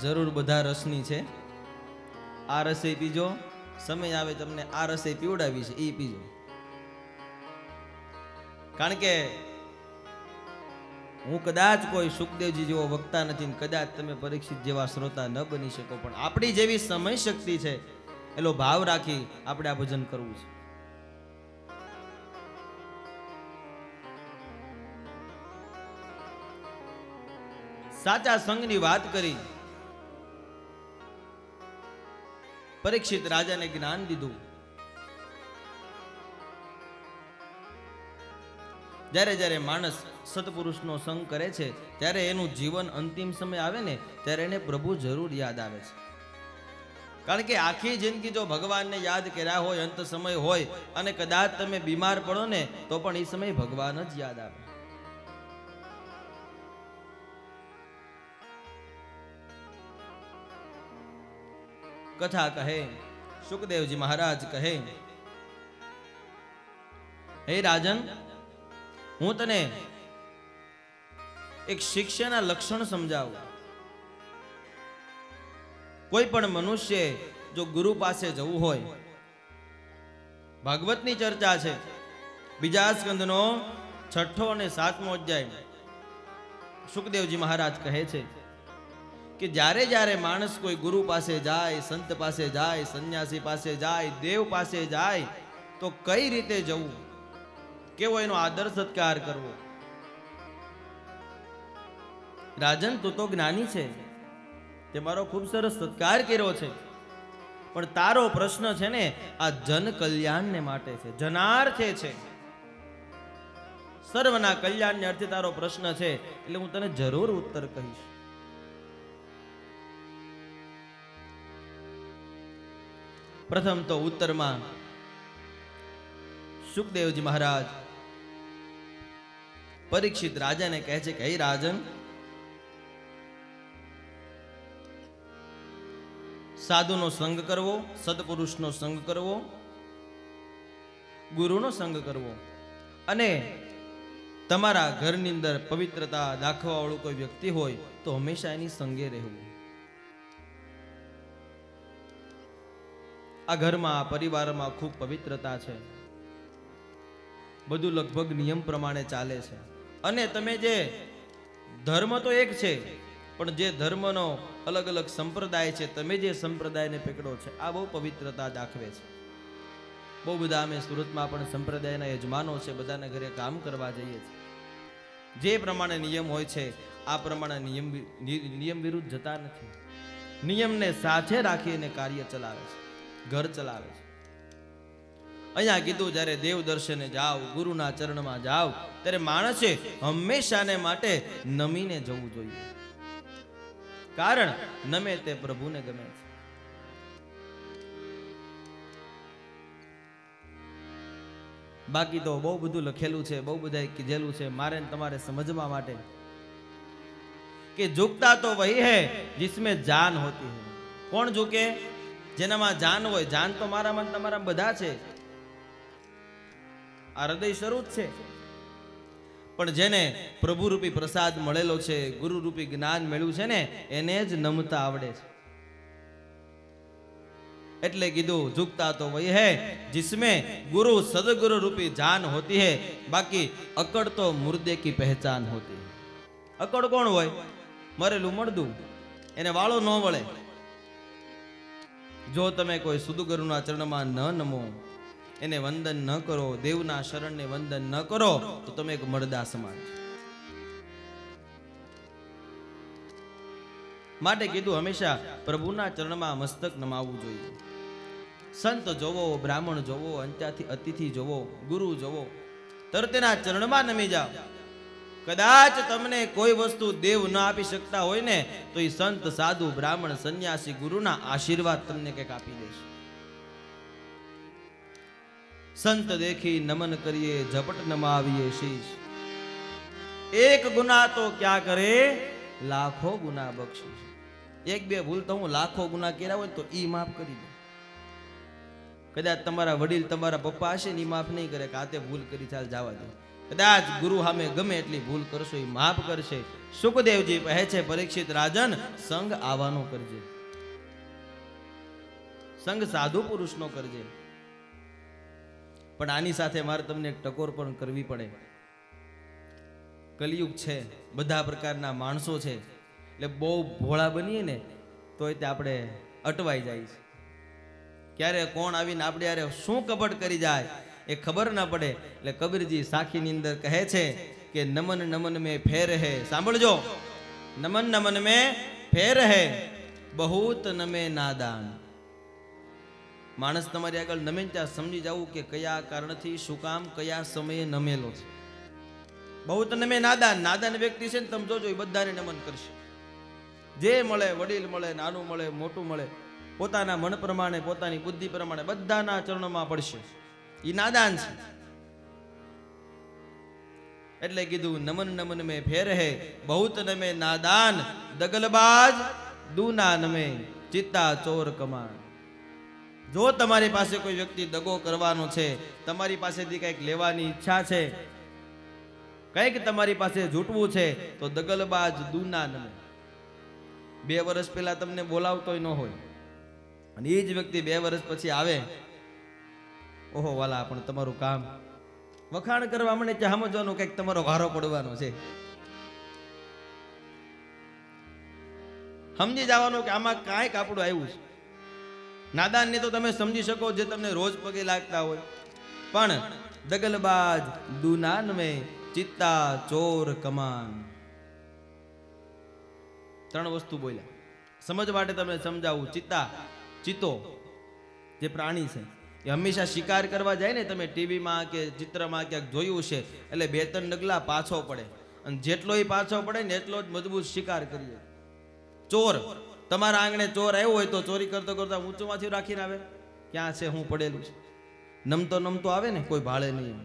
જરૂર બધા રસની છે. આ રસે પીજો, સમય આવે તમને આ રસે પીવડાવી છે એ પીજો. કારણ કે હું કદાચ કોઈ સુખદેવજી જેવો વક્તા નથી, કદાચ તમે પરીક્ષિત જેવા શ્રોતા ન બની શકો, પણ આપણી જેવી સમય શક્તિ છે એલો ભાવ રાખી આપણે આ ભજન કરવું છે. સાચા સંગની વાત કરી. પરીક્ષિત રાજાને જ્ઞાન દીધું. જ્યારે જ્યારે માણસ સત્પુરુષનો સંગ કરે છે ત્યારે એનું જીવન અંતિમ સમય આવે ને ત્યારે એને પ્રભુ જરૂર યાદ આવે છે. કારણ કે આખી જિંદગી જો ભગવાનને યાદ કર્યા હોય, અંત સમય હોય અને કદાચ તમે બીમાર પડો ને તો પણ એ સમય ભગવાન જ યાદ આવે. કથા કહે, સુખદેવજી મહારાજ કહે, હે રાજન, હું તને એક શિષ્યના લક્ષણ સમજાવું. કોઈ પણ મનુષ્ય જો ગુરુ પાસે જવું હોય, ભાગવતની ચર્ચા છે, બીજા સ્કંદનો 6 અને 7મો અધ્યાય. સુખદેવજી મહારાજ કહે છે કે જ્યારે જ્યારે માણસ કોઈ ગુરુ પાસે જાય, સંત પાસે જાય, સંન્યાસી પાસે જાય, દેવ પાસે જાય તો કઈ રીતે જવું, કેવો એનો આદર સત્કાર કરવો. રાજન, તું તો જ્ઞાની છે, તે મારો ખૂબ સરસ સત્કાર કર્યો છે, પણ તારો પ્રશ્ન છે ને આ જન કલ્યાણને માટે છે, જનાર્થે છે, સર્વના કલ્યાણને અર્થે તારો પ્રશ્ન છે, એટલે હું તને જરૂર ઉત્તર કહીશ. પ્રથમ તો ઉત્તરમાં સુખદેવજી મહારાજ પરીક્ષિત રાજાને કહે છે કે હે રાજન, સાધુનો સંગ કરવો, સત્પુરુષનો સંગ કરવો, ગુરુનો સંગ કરવો, અને તમારા ઘરની અંદર પવિત્રતા દાખવવા વાળું કોઈ વ્યક્તિ હોય તો હંમેશા એની સંગે રહેવું. આ ઘરમાં, આ પરિવારમાં ખૂબ પવિત્રતા છે, બધું લગભગ નિયમ પ્રમાણે ચાલે છે. અને તમે જે ધર્મ તો એક છે, પણ જે ધર્મનો અલગ અલગ સંપ્રદાય છે, તમે જે સંપ્રદાયને પકડો છે આ બહુ પવિત્રતા દાખવે છે. બહુ બધા અમે સુરતમાં પણ સંપ્રદાયના યજમાનો છે, બધાને ઘરે કામ કરવા જઈએ છીએ. જે પ્રમાણે નિયમ હોય છે આ પ્રમાણે નિયમ વિરુદ્ધ જતા નથી. નિયમને સાથે રાખીને કાર્ય ચલાવે છે, ઘર ચલાવે છે. અહીંયા કીધું જ્યારે દેવ દર્શને જાઓ, ગુરુના ચરણમાં જાઓ, ત્યારે માણસે હંમેશાને માટે નમીને જવું જોઈએ. કારણ નમે તે પ્રભુને ગમે છે. બાકી તો બહુ બધું લખેલું છે, બહુ બધા કીધેલું છે, મારે તમારે સમજવા માટે કે ઝુકતા તો વહી હૈ जिसमें जान होती है. કોણ ઝુકે? જેનામાં જાન હોય. જાન તો મારામાં તમારા બધા છે, આ હૃદય શરૂ જ છે. પણ જેને પ્રભુ રૂપી પ્રસાદ મળેલો છે, ગુરુ રૂપી જ્ઞાન મળ્યું છે ને, એને જ નમતા આવડે છે. એટલે કીધું ઝુકતા તો વહી હૈ जिसमें गुरु सदगुरु रूपी जान होती है, बाकी अकड़ तो मुर्दे की पहचान होती है. અકડ કોણ હોય? મરેલું મળદું, એને વાળો ન વળે. જો તમે કોઈ સદગુરુના ચરણમાં ન નમો, એને વંદન ન કરો, દેવના શરણને વંદન ન કરો તો તમે એક મરદા સમાન છો. માટે કીધું હંમેશા પ્રભુના ચરણમાં મસ્તક નમાવવું જોઈએ. સંત જોવો, બ્રાહ્મણ જોવો, અંત્યાથી અતિથિ જોવો, ગુરુ જોવો, તરતેના ચરણમાં નમી જાઓ. કદાચ તમને કોઈ વસ્તુ દેવ ન આપી શકતા હોય ને તો એ સંત, સાધુ, બ્રાહ્મણ, સંન્યાસી, ગુરુના આશીર્વાદ તમને કંઈક આપી દેશે. સંત દેખી નમન કરીએ, ઝપટ નમાવીએ શીશ. એક ગુના તો ક્યાં કરે, લાખો ગુના બક્ષીશ. એક બે ભૂલ તો હું લાખો ગુના કર્યા હોય તો ઈ માફ કરી દે. કદાચ તમારા વડીલ, તમારા પપ્પા હશે ને ઈ માફ નહીં કરે કે આ તે ભૂલ કરી, ચાલ જવા દે. કદાચ ગુરુ સામે ગમે એટલી ભૂલ કરશો એ માફ કરશે. સુખદેવજી કહે છે પરીક્ષિત રાજન સંગ આવવાનો કરજે, સંગ સાધુ પુરુષનો કરજે. પણ આની સાથે મારે તમને એક ટકોર પણ કરવી પડે. કલિયુગ છે, બધા પ્રકારના માણસો છે, એટલે બહુ ભોળા બનીએ ને તોય તે આપણે અટવાઈ જાય છે. ક્યારે કોણ આવીને આપણે યારે શું કપટ કરી જાય એ ખબર ના પડે. એટલે કબીરજી સાખીની અંદર કહે છે કે નમન નમન में फेर है, સાંભળજો, નમન નમન में फेर है बहुत નમે નાદાન. માણસ તમારી આગળ નમે ત્યાં સમજી જવું કે કયા કારણથી, શું કામ, કયા સમયે નમેલો છે. બહુ નમે નાદાન. નાદાન વ્યક્તિ છે ને તમે જોજો એ બધાને નમન કરશે. જે મળે, વડીલ મળે, નાનું મળે, મોટું મળે, પોતાના મન પ્રમાણે, પોતાની બુદ્ધિ પ્રમાણે બધાના ચરણોમાં પડશે. એ નાદાન છે. એટલે કીધું નમન નમન में फेर है बहुत नमे नादान, दगलबाज दूना नमे चित्ता चोर कमान. જો તમારી પાસે કોઈ વ્યક્તિ દગો કરવાનો છે, તમારી પાસેથી કંઈક લેવાની ઈચ્છા છે, કંઈક તમારી પાસે જૂટવું છે, તો દગલબાજ દૂના નમે. 2 વર્ષ પહેલા તમને બોલાવતોય ન હોય અને એ જ વ્યક્તિ 2 વર્ષ પછી આવે, ઓહો વાલા પણ તમારું કામ વખાણ કરવા મને ત્યાં સમજવાનું કંઈક તમારો વારો પડવાનો છે. સમજી જવાનું કે આમાં કાંઈક આપણું આવ્યું છે. નાદાન ને તો તમે સમજી શકો જે તમને રોજ પગે લાગતા હોય, પણ દગલબાજ દુનાન મેં ચિત્તા ચોર કમાન. 3 વસ્તુ બોલ્યા. સમજ માટે તમે સમજાવું. ચિત્તા, ચિત્તો જે પ્રાણી છે એ હંમેશા શિકાર કરવા જાય ને, તમે ટીવીમાં કે ચિત્રમાં ક્યાંક જોયું છે, એટલે 2-3 ડગલા પાછો પડે, અને જેટલો એ પાછો પડે ને એટલો જ મજબૂત શિકાર કરીએ. ચોર, તમારા આંગણે ચોર આવ્યો હોય તો ચોરી કરતો કરતા ઊંચુંમાંથી રાખીને આવે, ક્યાં છે, હું પડેલું છે, નમતો નમતો આવે ને, કોઈ ભાળે નહીં.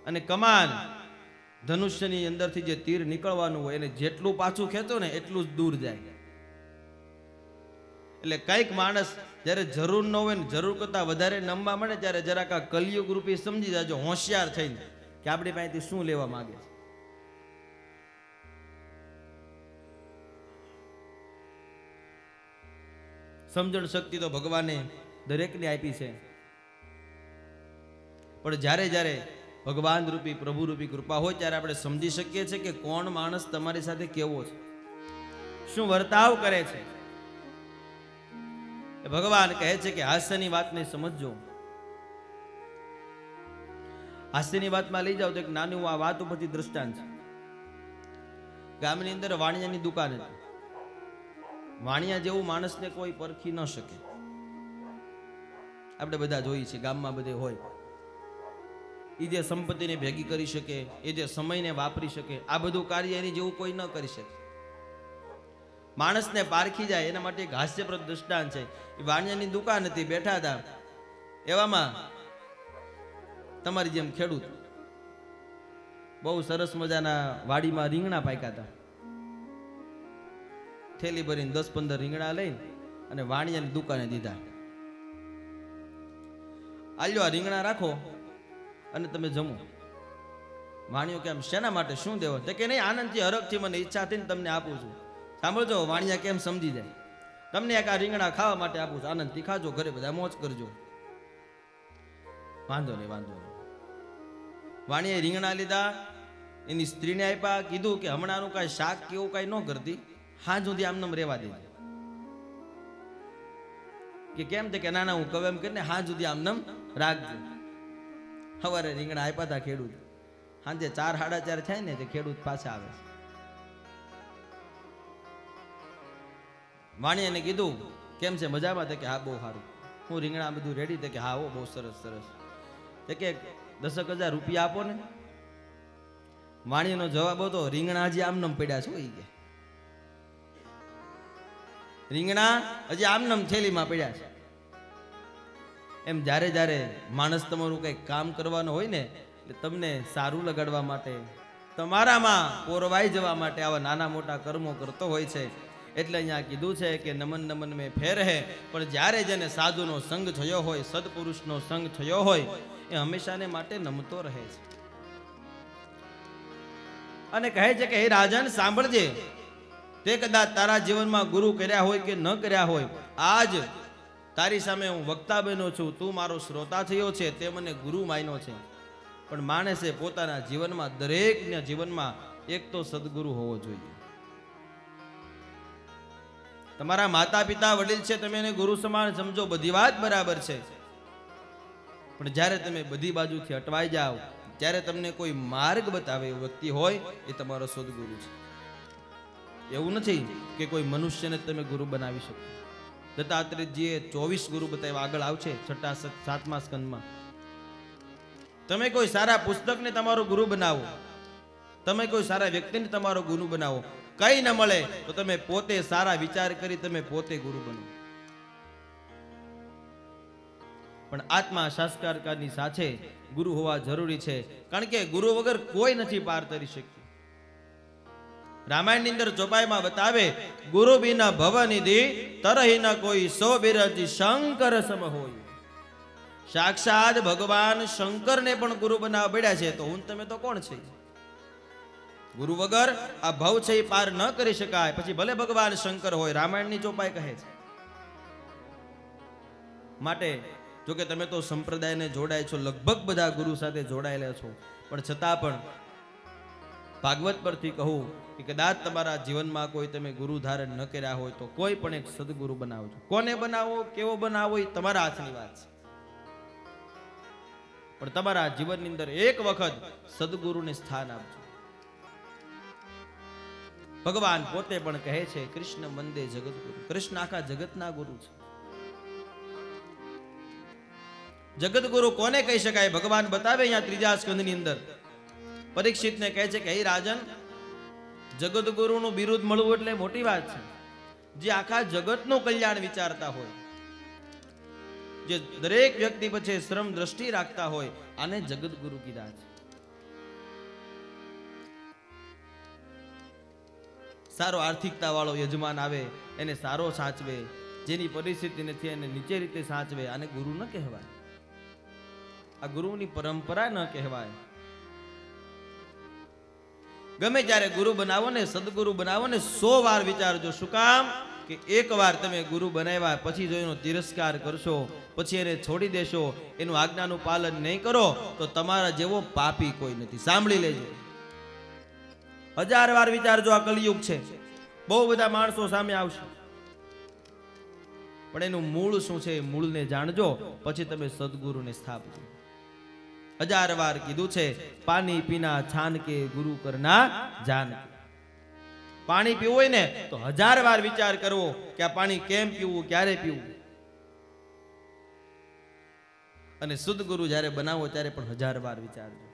અને કમાન, ધનુષ્યની અંદરથી જે તીર નીકળવાનું હોય એને જેટલું પાછું ખેંચો ને એટલું જ દૂર જાય. એટલે કઈક માણસ જ્યારે જરૂર ન હોય ને જરૂર કરતા વધારે નમવા મળે ત્યારે જરાક આ કલિયુગ રૂપી સમજી જાજો, હોશિયાર થઈને, કે આપણી પાસેથી શું લેવા માંગે છે. સમજણ શક્તિ તો ભગવાને દરેકને આપી છે, પણ જ્યારે જ્યારે ભગવાન રૂપી, પ્રભુ રૂપી કૃપા હોય ત્યારે આપણે સમજી શકીએ છીએ કે કોણ માણસ તમારી સાથે કેવો છે, શું વર્તાવ કરે છે. ભગવાન કહે છે કે હાસ્યની વાતને સમજજો. હાસ્યની વાતમાં લઈ જાઓ તો એક નાનું આ વાત ઉપરથી દ્રષ્ટાંત છે. ગામની અંદર વાણિયાની દુકાન હતી. વાણિયા જેવું માણસને કોઈ પરખી ન શકે. આપણે બધા જોઈએ છીએ, ગામમાં બધે હોય. એ જે સંપત્તિને ભેગી કરી શકે, એ જે સમયને વાપરી શકે, આ બધું કાર્ય એની જેવું કોઈ ન કરી શકે. માણસને પારખી જાય એના માટે એક હાસ્યપ્રદ દ્રષ્ટાંત છે. એ વાણિયાની દુકાન હતી, બેઠા હતા. એવામાં તમારી જેમ ખેડૂત બહુ સરસ મજાના વાડીમાં રીંગણા પાક્યા હતા. થેલી ભરીને 10-15 રીંગણા લઈને અને વાણિયાની દુકાને દીધા. આલ્યો આ રીંગણા રાખો અને તમે જમો. વાણિયો કેમ, શેના માટે, શું દેવો? તો કે નહીં, આનંદથી, હરખથી, મને ઈચ્છા થઈને તમને આપું છું. સાંભળજો, વાણિયા કેમ સમજી જાય. તમને એક આ રીંગણા ખાવા માટે આપું છું, આનંદથી ખાજો, ઘરે બધા મોજ કરજો. વાંધો નહીં, વાંધો નહીં. વાણિયાએ રીંગણા લીધા, એની સ્ત્રીને આપ્યા, કીધું કે હમણાંનું કાંઈ શાક કે એવું કાંઈ ન કરતી, હાજ સુધી આમનામ રહેવા દે. કે કેમ? કે ના ના, હું કહું એમ કરીને હાજ સુધી આમનામ રાખજો. સવારે રીંગણા આપ્યા હતા ખેડૂત, સાંજે 4-4:30 થાય ને તે ખેડૂત પાછા આવે. વાણિયાને કીધું કેમ છે, મજામાં? કે હા બહુ સારું. હું રીંગણા બધું રેડી? કે હા હો, બહુ સરસ સરસ. કે 10,000 રૂપિયા આપો ને. વાણિયાનો જવાબ હતો, રીંગણા હજી આમનામ પડ્યા છો. કે રીંગણા હજી આમનામ થેલીમાં પડ્યા છે. એમ જ્યારે જ્યારે માણસ તમારું કંઈક કામ કરવાનું હોય ને, એટલે તમને સારું લગાડવા માટે, તમારામાં પોરવાઈ જવા માટે આવા નાના મોટા કર્મો કરતો હોય છે. એટલે અહીંયા કીધું છે કે નમન નમન મેં ફેર હે. પણ જ્યારે જેને સાધુનો સંગ થયો હોય, સદપુરુષનો સંગ થયો હોય, એ હંમેશાને માટે નમતો રહે છે. અને કહે છે કે હે રાજન સાંભળજે, તે કદાચ તારા જીવનમાં ગુરુ કર્યા હોય કે ન કર્યા હોય, આજ તારી સામે હું વક્તા બન્યો છું, તું મારો શ્રોતા થયો છે, તે મને ગુરુ માન્યો છે. પણ માણસે પોતાના જીવનમાં, દરેકના જીવનમાં એક તો સદગુરુ હોવો જોઈએ. તમારા માતા પિતા વડીલ છે, તમે એને ગુરુ સમાન સમજો, બધી વાત બરાબર છે. પણ જ્યારે તમે બધી બાજુથી અટવાઈ જાઓ, ત્યારે તમને કોઈ માર્ગ બતાવે એવો વ્યક્તિ હોય, એ તમારો સદગુરુ છે. એવું નથી કે કોઈ મનુષ્યને તમે ગુરુ બનાવી શકો. દત્તાત્રેયજીએ 24 ગુરુ બતાવ્યા, આગળ આવશે 7મા સ્કંદમાં. તમે કોઈ સારા પુસ્તકને તમારો ગુરુ બનાવો, તમે કોઈ સારા વ્યક્તિને તમારો ગુરુ બનાવો, કઈ ન મળે તો તમે પોતે સારા વિચાર કરી તમે પોતે ગુરુ બનો. પણ આત્મા શાસ્ત્રકારની સાથે ગુરુ હોવા જરૂરી છે, કારણ કે ગુરુ વગર કોઈ નથી પાર તરી શકતું. રામાયણની અંદર ચોપાઈમાં બતાવે, ગુરુ બિના ભવનિધિ તરહી ન કોઈ, સો બિરજ શંકર સમ હોય. સાક્ષાત ભગવાન શંકરને પણ ગુરુ બનાવવા પડ્યા છે, તો હું તમે તો કોણ છે? ગુરુ વગર આ ભવ છે એ પાર ન કરી શકાય. પછી ભલે ભગવાન શંકર હોય, રામાયણની ચોપાઈ કહે છે. માટે જો કે તમે તો સંપ્રદાયને જોડાય છો, લગભગ બધા ગુરુ સાથે જોડાયેલા છો, પણ છતાં પણ ભાગવત પરથી કહું કે કદાચ તમારા જીવનમાં કોઈ તમે ગુરુ ધારણ ન કર્યા હોય, તો કોઈ પણ એક સદગુરુ બનાવજો. કોને બનાવો, કેવો બનાવો, એ તમારા હાથની વાત છે. પણ તમારા જીવનની અંદર એક વખત સદગુરુને સ્થાન આપજો. ભગવાન પોતે પણ કહે છે, કૃષ્ણ વંદે જગતગુરુ. કૃષ્ણ આખા જગતના ગુરુ છે. જગતગુરુ કોને કહી શકાય? ભગવાન બતાવે અહીંયા 3જા સ્કંદની અંદર. પરીક્ષિતને કહે છે કે હે રાજન, જગતગુરુનું બિરુદ મળવું એટલે મોટી વાત છે. જે આખા જગતનું કલ્યાણ વિચારતા હોય, જે દરેક વ્યક્તિ પછી શ્રમ દ્રષ્ટિ રાખતા હોય, આને જગતગુરુ કીધા છે. સારો આર્થિકતા વાળો યજમાન આવે, એને સારો સાચવે, જેની પરિસ્થિતિ નથી એને નીચે રીતે સાચવે, આને ગુરુ ન કહેવાય. આ ગુરુની પરંપરા ન કહેવાય. ગમે ત્યારે ગુરુ બનાવો ને, સદગુરુ બનાવો ને, 100 વાર વિચારજો. શું કામ? કે એક વાર તમે ગુરુ બનાવ્યા પછી જો એનો તિરસ્કાર કરશો, પછી એને છોડી દેશો, એનું આજ્ઞાનું પાલન નહીં કરો, તો તમારા જેવો પાપી કોઈ નથી. સાંભળી લેજો, 1000 વાર વિચારજો. આ કલિયુગ છે, બહુ બધા માણસો સામે આવશે, પણ એનું મૂળ શું છે, મૂળને જાણજો, પછી તમે સદગુરુને સ્થાપજો. 1000 વાર કીધું છે, પાણી પીના છાન કે ગુરુ કરના જાન. પાણી પીવું હોય ને તો 1000 વાર વિચાર કરવો કે આ પાણી કેમ પીવું, ક્યારે પીવું. અને શુદ્ધ ગુરુ જ્યારે બનાવો ત્યારે પણ 1000 વાર વિચારજો.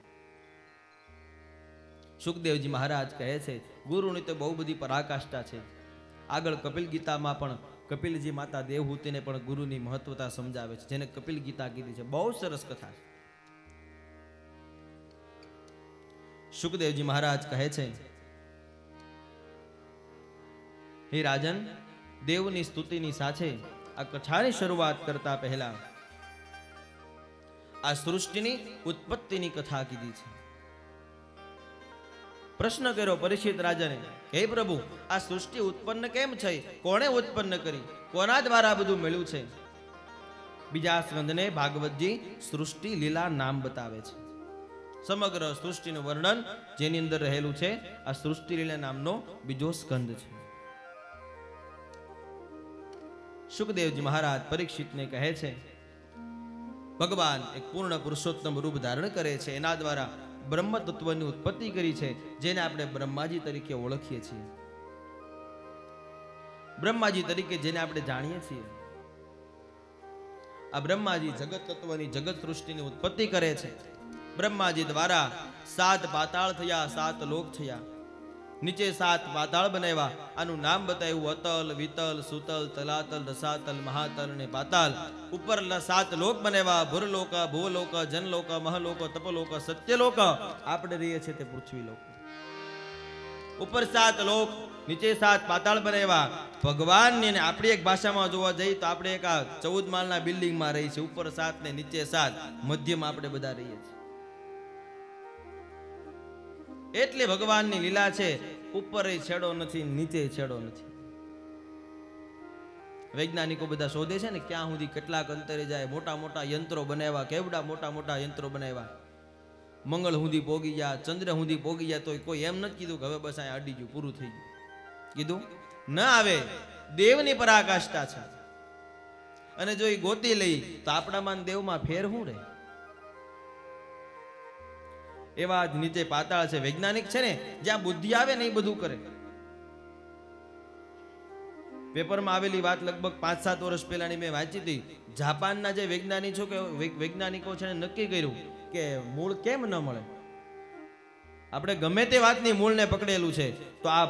સુખદેવજી મહારાજ કહે છે, ગુરુની તો બહુ બધી પરાકાષ્ઠા છે. આગળ કપિલ ગીતામાં પણ કપિલજી માતા દેવહૂતિને પણ ગુરુની મહત્વતા સમજાવે છે, જેને કપિલ ગીતા કીધી છે. બહુ સરસ કથા છે. સુખદેવજી મહારાજ કહે છે, હે રાજન, દેવની સ્તુતિની સાથે આ કથાની શરૂઆત કરતા પહેલા આ સૃષ્ટિની ઉત્પત્તિની કથા કીધી છે. પ્રશ્ન કર્યો પરીક્ષિત રાજાને, હે પ્રભુ, આ સૃષ્ટિ ઉત્પન્ન કેમ થઈ? કોણે ઉત્પન્ન કરી? કોના દ્વારા બધું મળ્યું છે? બીજા સ્કંદને ભાગવતજી સૃષ્ટિ લીલા નામ બતાવે છે. સમગ્ર સૃષ્ટિનું વર્ણન જેની અંદર રહેલું છે, આ સૃષ્ટિ લીલા નામનો બીજો સ્કંદ છે. સુખદેવજી મહારાજ પરીક્ષિતને કહે છે, ભગવાન એક પૂર્ણ પુરુષોત્તમ રૂપ ધારણ કરે છે, એના દ્વારા બ્રહ્મ તત્વની ઉત્પત્તિ કરી છે, જેને આપણે બ્રહ્માજી તરીકે ઓળખીએ છીએ. બ્રહ્માજી તરીકે જેને આપણે જાણીએ છીએ, આ બ્રહ્માજી જગત તત્વની, જગત સૃષ્ટિની ઉત્પત્તિ કરે છે. બ્રહ્માજી દ્વારા 7 પાતાળ થયા, 7 લોક થયા. નીચે 7 પાતાળ બનાવ્યા. આનું નામ બતાવ્યું અતલ, વિતલ, સુતલ, તલાતલ, રસાતલ, મહાતલ અને પાતાલ. ઉપર 7 લોક બનાવ્યા, ભૂરલોક, ભુવલોક, જનલોક, મહલોક, તપલોક, સત્યલોક. આપણે રહીએ છીએ તે પૃથ્વી લોક. ઉપર 7 લોક, નીચે 7 પાતાળ બનાવ્યા. ભગવાનની ને આપણી એક ભાષામાં જોવા જઈએ તો આપણે એક 14 માળના બિલ્ડિંગમાં રહીએ છીએ. ઉપર 7 ને નીચે 7, મધ્યમાં આપણે બધા રહીએ છીએ. એટલે ભગવાનની લીલા છે, ઉપર છેડો નથી, નીચે છેડો નથી. વૈજ્ઞાનિકો બધા શોધે છે ને ક્યાં સુધી કેટલાક અંતરે જાય, મોટા મોટા યંત્રો બનાવ્યા, કેવડા મોટા મોટા યંત્રો બનાવ્યા, મંગળ સુધી પોગી ગયા, ચંદ્ર સુધી પોગી ગયા, તો કોઈ એમ નથી કીધું કે હવે બસ અહીંયા અડી ગયું, પૂરું થઈ ગયું. કીધું ન આવે. દેવની પરાકાષ્ઠા છે. અને જો એ ગોતી લઈ તો આપણામાં દેવમાં ફેર શું રહે? એવા જ નીચે પાતાળ છે. વૈજ્ઞાનિક છે ને જ્યાં બુદ્ધિ આવે ને એ બધું કરે. પેપરમાં આવેલી વાત લગભગ 5-7 વર્ષ પહેલાની મેં વાંચી હતી. જાપાનના જે વૈજ્ઞાનિકો છે ને નક્કી કર્યું કે મૂળ કેમ ન મળે. આપણે ગમે તે વાતની મૂળને પકડેલું છે, તો આ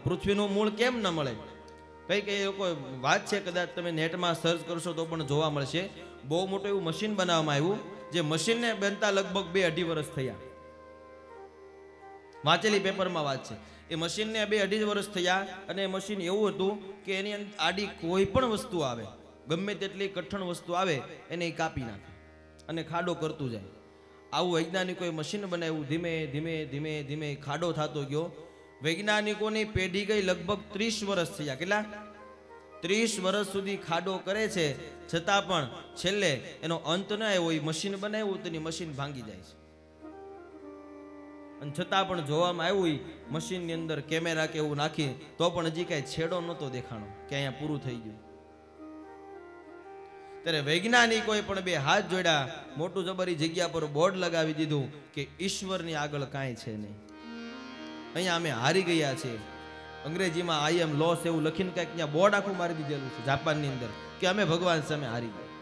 પૃથ્વીનું મૂળ કેમ ન મળે? કઈ એ લોકો વાત છે, કદાચ તમે નેટમાં સર્ચ કરશો તો પણ જોવા મળશે. બહુ મોટું એવું મશીન બનાવવામાં આવ્યું, જે મશીનને બનતા લગભગ 2-2.5 વર્ષ થયા. વાંચેલી પેપરમાં વાત છે. એ મશીનને 2-2.5 વર્ષ થયા, અને એ મશીન એવું હતું કે એની આડી કોઈ પણ વસ્તુ આવે, ગમે તેટલી કઠણ વસ્તુ આવે, એને કાપી નાખે અને ખાડો કરતું જાય. આવું વૈજ્ઞાનિકોએ મશીન બનાવ્યું. ધીમે ધીમે ધીમે ધીમે ખાડો થતો ગયો. વૈજ્ઞાનિકોની પેઢી ગઈ લગભગ 30 વર્ષ થયા. કેટલા? 30 વર્ષ સુધી ખાડો કરે છે, છતાં પણ છેલ્લે એનો અંત ન આવ્યો. એ મશીન બનાવ્યું તેની મશીન ભાંગી જાય છે. અને છતાં પણ જોવામાં આવ્યું, મશીનની અંદર કેમેરા કે એવું નાખી તો પણ હજી કાંઈ છેડો નહોતો દેખાણો કે અહીંયા પૂરું થઈ ગયું. ત્યારે વૈજ્ઞાનિકોએ પણ 2 હાથ જોડ્યા, મોટું જબરી જગ્યા પર બોર્ડ લગાવી દીધું કે ઈશ્વરની આગળ કાંઈ છે નહીં, અહીંયા અમે હારી ગયા છે. અંગ્રેજીમાં આઈ એમ લોસ એવું લખીને કંઈક ત્યાં બોર્ડ આખું મારી દીધેલું છે જાપાનની અંદર કે અમે ભગવાન સામે હારી ગયા.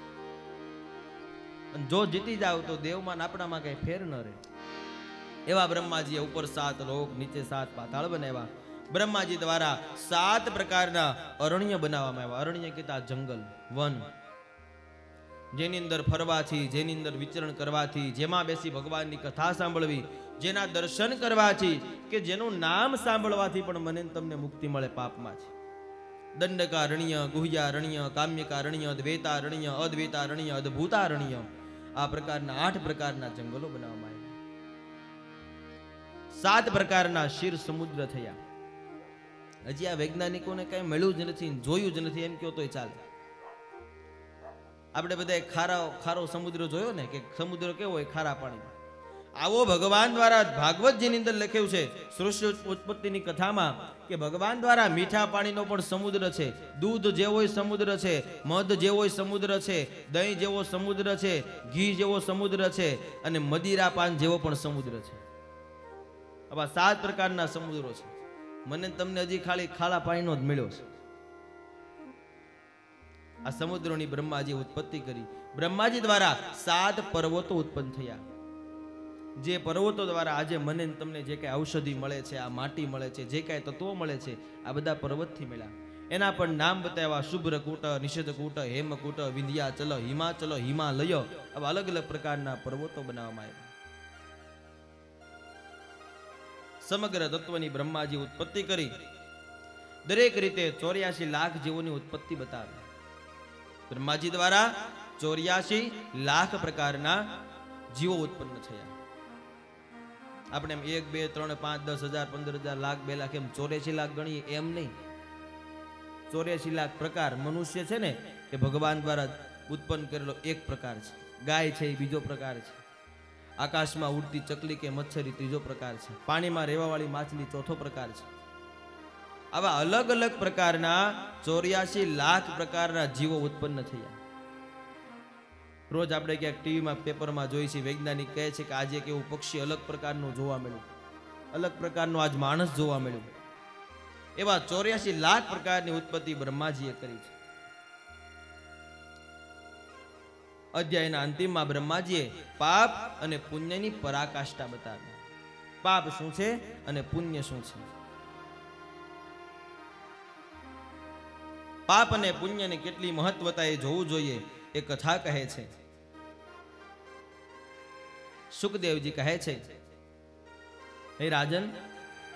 અને જો જીતી જાવ તો દેવમાં આપણામાં કઈ ફેર ન રહે. એવા બ્રહ્માજીએ ઉપર 7 લોક, નીચે 7 પાતાળ બનાવ્યા. બ્રહ્માજી દ્વારા 7 પ્રકારના અરણ્ય બનાવવામાં આવ્યા. અરણ્ય કહેતા જંગલ, વન, જેની અંદર ફરવાથી, જેની અંદર વિચરણ કરવાથી, જેમાં બેસી ભગવાનની કથા સાંભળવી, જેના દર્શન કરવાથી, કે જેનું નામ સાંભળવાથી પણ મને તમને મુક્તિ મળે પાપમાંથી. દંડકારણ્ય, ગુહ્યારણ્ય, કામ્યકારણ્ય, દ્વૈતારણ્ય, અદ્વૈતારણ્ય, અદ્ભુતારણ્ય, આ પ્રકારના 8 પ્રકારના જંગલો બનાવવામાં આવ્યા. 7 પ્રકારના ક્ષીર સમુદ્ર થયા. હજી આ વૈજ્ઞાનિકોને કઈ મળ્યું જ નથી, જોયું જ નથી એમ કહો તોય ચાલે. આપણે બધા ખારો સમુદ્ર જોયો ને, કે સમુદ્ર કેવો હોય? ખારા પાણી. આવો ભગવાન દ્વારા ભાગવતજીની અંદર લખ્યું છે સૃષ્ટિ ઉત્પત્તિની કથામાં કે ભગવાન દ્વારા મીઠા પાણીનો પણ સમુદ્ર છે, દૂધ જેવો સમુદ્ર છે, મધ જેવો સમુદ્ર છે, દહીં જેવો સમુદ્ર છે, ઘી જેવો સમુદ્ર છે, અને મદિરા પાન જેવો પણ સમુદ્ર છે. આવા 7 પ્રકારના સમુદ્રો છે. મને તમને હજી ખાલી ખારા પાણીનો જ મળ્યો છે. આ સમુદ્રોની બ્રહ્માજી ઉત્પત્તિ કરી. બ્રહ્માજી દ્વારા 7 પર્વતો ઉત્પન્ન થયા. જે પર્વતો દ્વારા આજે મને તમને જે કઈ ઔષધિ મળે છે, આ માટી મળે છે, જે કઈ તત્વો મળે છે, આ બધા પર્વતથી મળ્યા. એના પણ નામ બતાવ્યા: શુભ્રકૂટ, નિષેધકૂટ, હેમકૂટ, વિંધ્યાચલ, હિમાચલ, હિમાલય. આવા અલગ અલગ પ્રકારના પર્વતો બનાવવામાં આવ્યા. સમગ્ર તત્વની બ્રહ્માજી ઉત્પત્તિ કરી. દરેક રીતે 84 લાખ જીવોની ઉત્પત્તિ બતાવી. બ્રહ્માજી દ્વારા 84 લાખ પ્રકારના જીવો ઉત્પન્ન થયા. આપણે 1, 2, 3, 5, 10 હજાર, 15 હજાર, લાખ, 2 લાખ એમ 84 લાખ ગણીએ એમ નહીં. 84 લાખ પ્રકાર. મનુષ્ય છે ને એ ભગવાન દ્વારા ઉત્પન્ન કરેલો એક પ્રકાર છે. ગાય છે એ બીજો પ્રકાર છે. આકાશમાં ઉડતી ચકલી કે મચ્છરી ત્રીજો પ્રકાર છે. પાણીમાં રહેવાવાળી માછલી ચોથો પ્રકાર છે. આવા અલગ અલગ પ્રકારના 84 લાખ પ્રકારના જીવો ઉત્પન્ન થયા. રોજ આપણે ક્યાંક ટીવીમાં, પેપરમાં જોઈએ છીએ, વૈજ્ઞાનિક કહે છે કે આજે કેવું પક્ષી અલગ પ્રકારનું જોવા મળ્યું, અલગ પ્રકારનો આજ માણસ જોવા મળ્યું. એવા 84 લાખ પ્રકારની ઉત્પત્તિ બ્રહ્માજીએ કરી છે. અધ્યાયના અંતિમમાં બ્રહ્માજીએ પાપ અને પુણ્યની પરાકાષ્ઠા બતાવી. પાપ શું છે અને પુણ્ય શું છે. પાપ અને પુણ્યને કેટલી મહત્વતા એ જોવું જોઈએ. એ કથા કહે છે. સુખદેવજી કહે છે, હે રાજન,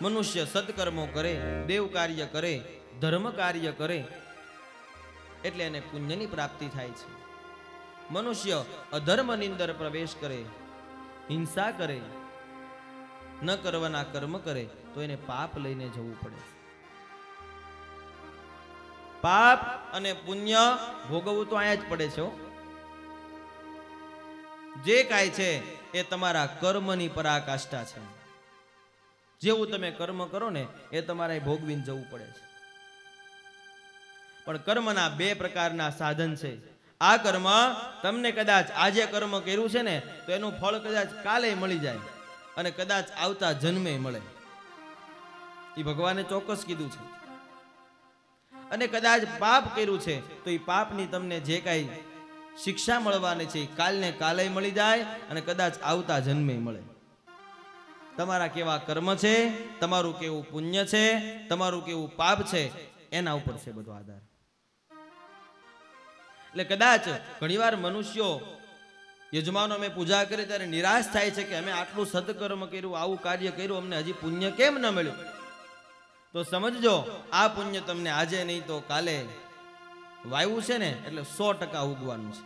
મનુષ્ય સત્કર્મો કરે, દેવ કાર્ય કરે, ધર્મ કાર્ય કરે એટલે એને પુણ્યની પ્રાપ્તિ થાય છે. મનુષ્ય અધર્મની અંદર પ્રવેશ કરે, હિંસા કરે, ન કરવાના કર્મ કરે તો એને પાપ લઈને જવું પડે. પાપ અને પુણ્ય ભોગવવું તો અહીંયા જ પડે છે. જે કાંઈ છે એ તમારા કર્મની પરાકાષ્ઠા છે. જેવું તમે કર્મ કરો ને એ તમારે ભોગવીને જવું પડે છે. પણ કર્મના બે પ્રકારના સાધન છે. આ કર્મ તમને કદાચ આજે કર્મ કર્યું છે ને તો એનું ફળ કદાચ કાલે મળી જાય અને કદાચ આવતા જન્મે મળે. એ ભગવાને ચોક્કસ કીધું છે. અને કદાચ પાપ કર્યું છે તો એ પાપની તમને જે કાંઈ શિક્ષા મળવાની છે કાલને કાલે મળી જાય અને કદાચ આવતા જન્મે મળે. તમારા કેવા કર્મ છે, તમારું કેવું પુણ્ય છે, તમારું કેવું પાપ છે, એના ઉપર છે બધો આધાર. એટલે કદાચ ઘણીવાર મનુષ્યો યજમાનો અમે પૂજા કરી ત્યારે નિરાશ થાય છે કે અમે આટલું સદકર્મ કર્યું, આવું કાર્ય કર્યું, અમને હજી પુણ્ય કેમ ન મળ્યું. તો સમજજો, આ પુણ્ય તમને આજે નહીં તો કાલે વાવ્યું છે ને એટલે 100% ઉગવાનું છે.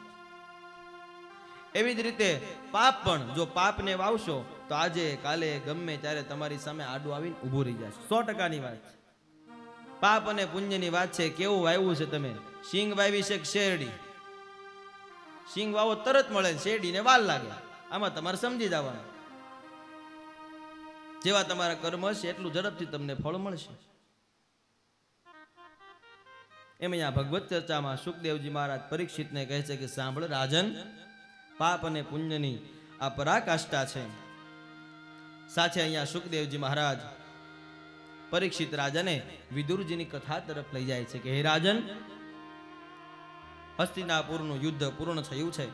એવી જ રીતે પાપ પણ જો પાપને વાવશો તો આજે કાલે ગમે ત્યારે તમારી સામે આડું આવીને ઊભું રહી જશે. 100%ની વાત છે. પાપ અને પુણ્યની વાત છે. કેવું વાવ્યું છે તમે? સિંગ વાવી છે કે શેરડી? સિંગ વાવો તરત મળે, શેરડીને વાર લાગે. આમાં તમારે સમજી જવાનું, જેવા તમારા કર્મ હશે એટલું ઝડપથી તમને ફળ મળશે. એમ અહીંયા ભગવત ચર્ચામાં સુખદેવજી મહારાજ પરીક્ષિતને કહે છે કે સાંભળ રાજન, પાપ અને પુણ્યની આ પરાકાષ્ઠા છે. સાથે અહીંયા સુખદેવજી મહારાજ પરીક્ષિત રાજાને વિદુરજીની કથા તરફ લઈ જાય છે કે હે રાજન, હસ્તિનાપુરનું યુદ્ધ પૂર્ણ થયું છે.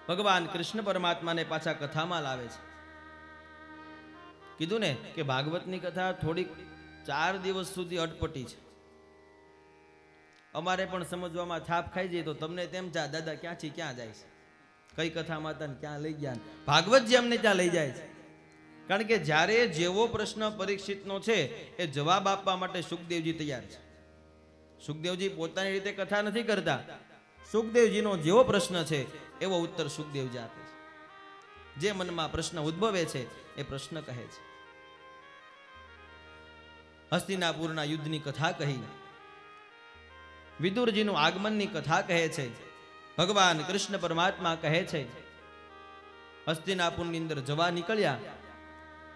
ભગવાન કૃષ્ણ પરમાત્માને પાછા કથામાં લાવે છે. કીધું ને કે ભાગવતની કથા થોડીક 4 દિવસ સુધી અટપટી છે. અમારે પણ સમજવામાં થાપ ખાઈ જાય તો તમને તેમ ચા દાદા ક્યાંથી ક્યાં જાય છે, કઈ કથામાં હતા ને ક્યાં લઈ ગયા. ભાગવતજી અમને ત્યાં લઈ જાય છે. કારણ કે જ્યારે જેવો પ્રશ્ન પરીક્ષિતનો છે એ જવાબ આપવા માટે સુખદેવજી તૈયાર છે. સુખદેવજી પોતાની રીતે કથા નથી કરતા. સુખદેવજીનો જેવો પ્રશ્ન છે એવો ઉત્તર સુખદેવજી આપે છે. જે મનમાં પ્રશ્ન ઉદ્ભવે છે એ પ્રશ્ન કહે છે. હસ્તિનાપુરના યુદ્ધની કથા કહી, વિદુરજીનું આગમનની કથા કહે છે. ભગવાન કૃષ્ણ પરમાત્મા કહે છે હસ્તિનાપુરની અંદર જવા નીકળ્યા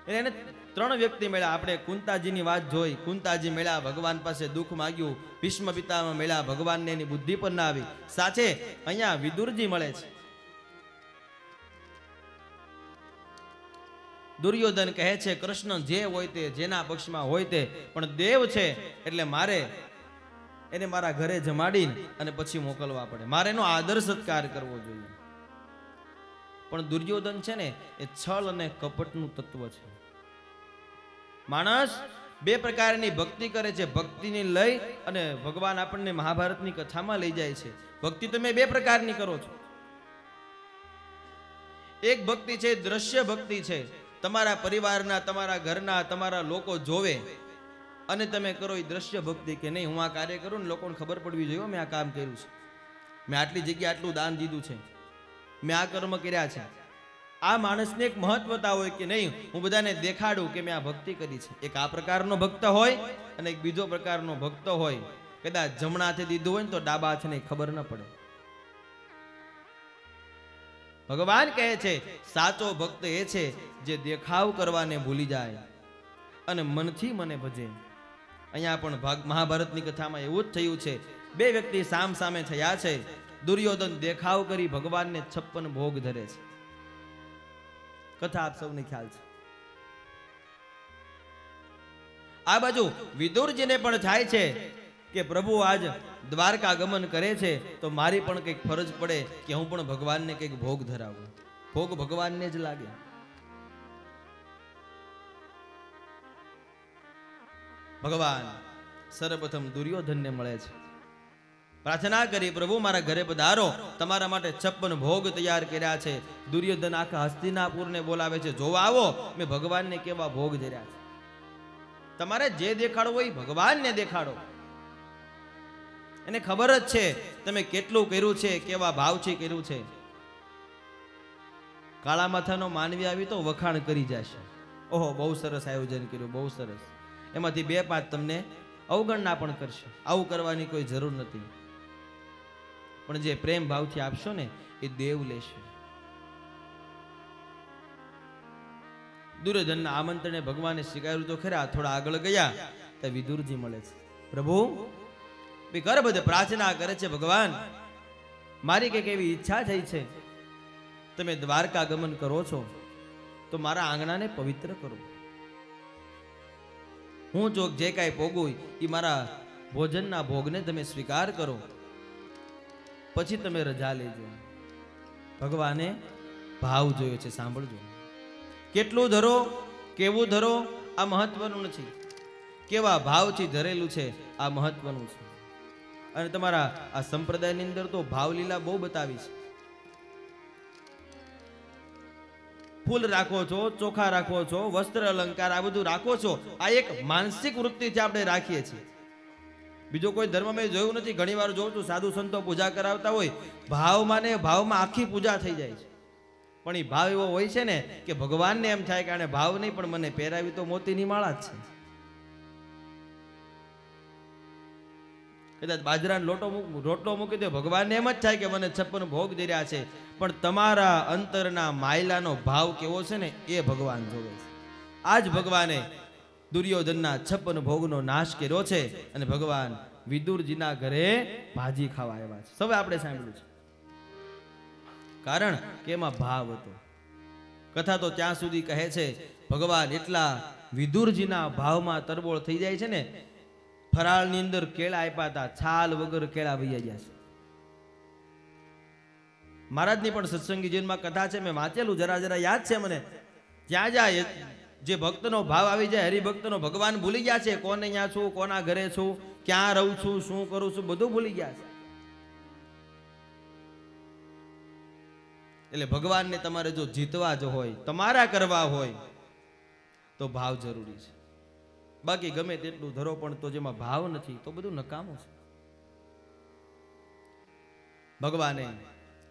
એને 3 વ્યક્તિ મળ્યા. આપણે કુંતાજીની વાત જોઈ. કુંતાજી મળ્યા, ભગવાન પાસે દુઃખ માંગ્યું. ભીષ્મ પિતામહ મળ્યા, ભગવાનને એની બુદ્ધિ પર ના આવી. સાથે અહીંયા વિદુરજી મળે છે. દુર્યોધન કહે છે કૃષ્ણ જે હોય તે, જેના પક્ષમાં હોય તે, પણ દેવ છે એટલે મારે એને મારા ઘરે જમાડીને અને પછી મોકલવા પડે. મારે એનો આદર સત્કાર કરવો જોઈએ. પણ દુર્યોધન છે ને એ છળ અને કપટનું તત્વ છે. માણસ 2 પ્રકારની ભક્તિ કરે છે. ભક્તિની લઈ અને ભગવાન આપણને મહાભારતની કથામાં લઈ જાય છે. ભક્તિ તમે 2 પ્રકારની કરો છો. એક ભક્તિ છે દ્રશ્ય ભક્તિ છે. તમારા પરિવારના, તમારા ઘરના, તમારા લોકો જોવે અને તમે કરો એ દ્રશ્ય ભક્તિ કે નહીં હું આ કાર્ય કરું ને લોકોને ખબર પડવી જોઈએ મેં આ કામ કર્યું છે, મેં આટલી જગ્યાએ આટલું દાન દીધું છે, મેં આ કર્મ કર્યા છે. આ માણસને એક મહત્વતા હોય કે નહીં હું બધાને દેખાડું કે મેં આ ભક્તિ કરી છે. એક આ પ્રકારનો ભક્ત હોય અને એક બીજો પ્રકારનો ભક્ત હોય. કદાચ જમણા હાથે દીધું હોય ને તો ડાબા હાથને ખબર ન પડે. ભગવાન કહે છે સાચો ભક્ત એ છે જે દેખાવ કરવાને ભૂલી જાય અને મનથી મને ભજે. અહીંયા પણ મહાભારતની કથામાં એવું જ થયું છે. 2 વ્યક્તિ સામ સામે થયા છે. દુર્યોધન દેખાવ કરી ભગવાનને 56 ભોગ ધરે છે. કથા આપ સૌને ખ્યાલ છે. આ બાજુ વિદુરજીને પણ થાય છે કે પ્રભુ આજ દ્વારકા ગમન કરે છે તો મારી પણ કંઈક ફરજ પડે કે હું પણ ભગવાનને કંઈક ભોગ ધરાવું. ભોગ ભગવાનને જ લાગે. ભગવાન સર્વપ્રથમ દુર્યોધનને મળે છે. પ્રાર્થના કરી પ્રભુ મારા ઘરે પધારો, તમારા માટે 56 ભોગ તૈયાર કર્યા છે. દુર્યોધન આખા હસ્તિનાપુરને બોલાવે છે, જોવા આવો મેં ભગવાનને કેવા ભોગ ધર્યા છે. તમારે જે દેખાડવો હોય ભગવાનને દેખાડો. એને ખબર જ છે તમે કેટલું કર્યું છે, કેવા ભાવથી કર્યું છે. કાળા માથાનો માનવી આવી તો વખાણ કરી જશે, ઓહો બહુ સરસ આયોજન કર્યું, બહુ સરસ. એમાંથી 2-5 તમને અવગણના પણ કરશે. આવું કરવાની કોઈ જરૂર નથી. પણ જે પ્રેમ ભાવથી આપશો ને એ દેવ લેશે. દુર્યોધનના આમંત્રણે ભગવાને સ્વીકાર્યું તો ખરા. થોડા આગળ ગયા તો વિદુરજી મળે છે. પ્રભુ ઘર બધે પ્રાર્થના કરે છે, ભગવાન મારી કઈક એવી ઈચ્છા થઈ છે, તમે દ્વારકા ગમન કરો છો તો મારા આંગણાને પવિત્ર કરો. હું જો જે કાંઈ ભોગું એ મારા ભોજનના ભોગને તમે સ્વીકાર કરો, પછી તમે રજા લેજો. ભગવાને ભાવ જોયો છે, સાંભળજો. કેટલું ધરો, કેવું ધરો આ મહત્વનું નથી, કેવા ભાવથી ધરેલું છે આ મહત્વનું છે. અને તમારા આ સંપ્રદાયની અંદર તો ભાવ લીલા બહુ બતાવી છે. ફૂલ રાખો છો, ચોખા રાખો છો, વસ્ત્ર અલંકાર આ બધું રાખો છો, આ એક માનસિક વૃત્તિથી આપણે રાખીએ છીએ. બીજો કોઈ ધર્મ મેં જોયું નથી. ઘણી વાર જોઉં છું સાધુ સંતો પૂજા કરાવતા હોય, ભાવમાં ને ભાવમાં આખી પૂજા થઈ જાય છે. પણ એ ભાવ એવો હોય છે ને કે ભગવાનને એમ થાય કે આને ભાવ નહીં, પણ મને પહેરાવી તો મોતીની માળા જ છે. કદાચ બાજરાનો રોટલો મૂકી દો, ભગવાનને એમ જ થાય કે મને 56 ભોગ દઈ રહ્યા છે. પણ તમારા અંતરના માયલાનો ભાવ કેવો છે ને એ ભગવાન જોવે છે. આજ ભગવાને દુર્યોધનના 56 ભોગનો નાશ કર્યો છે અને ભગવાન વિદુરજીના ઘરે ભાજી ખાવા આવ્યા છે. સૌએ આપણે સાંભળ્યું છે. કારણ કે એમાં ભાવ હતો. કથા તો ત્યાં સુધી કહે છે ભગવાન એટલા વિદુરજીના ભાવમાં તરબોળ થઈ જાય છે ને, ફરાળની અંદર કેળા આપ્યા હતા, છાલ વગર કેળા વૈયા ગયા છે. મહારાજની પણ સત્સંગી જીવનમાં કથા છે, મેં વાંચેલું, જરા યાદ છે મને. જ્યાં જાય જે ભક્તનો ભાવ આવી જાય, હરિભક્તનો, ભગવાન ભૂલી ગયા છે કોને અહીંયા છું, કોના ઘરે છું, ક્યાં રહું છું, શું કરું છું, બધું ભૂલી ગયા છે. એટલે ભગવાનને તમારે જો જીતવા જો હોય, તમારા કરવા હોય તો ભાવ જરૂરી છે. બાકી ગમે તેટલું ધરો પણ તો જેમાં ભાવ નથી તો બધું નકામું છે. ભગવાને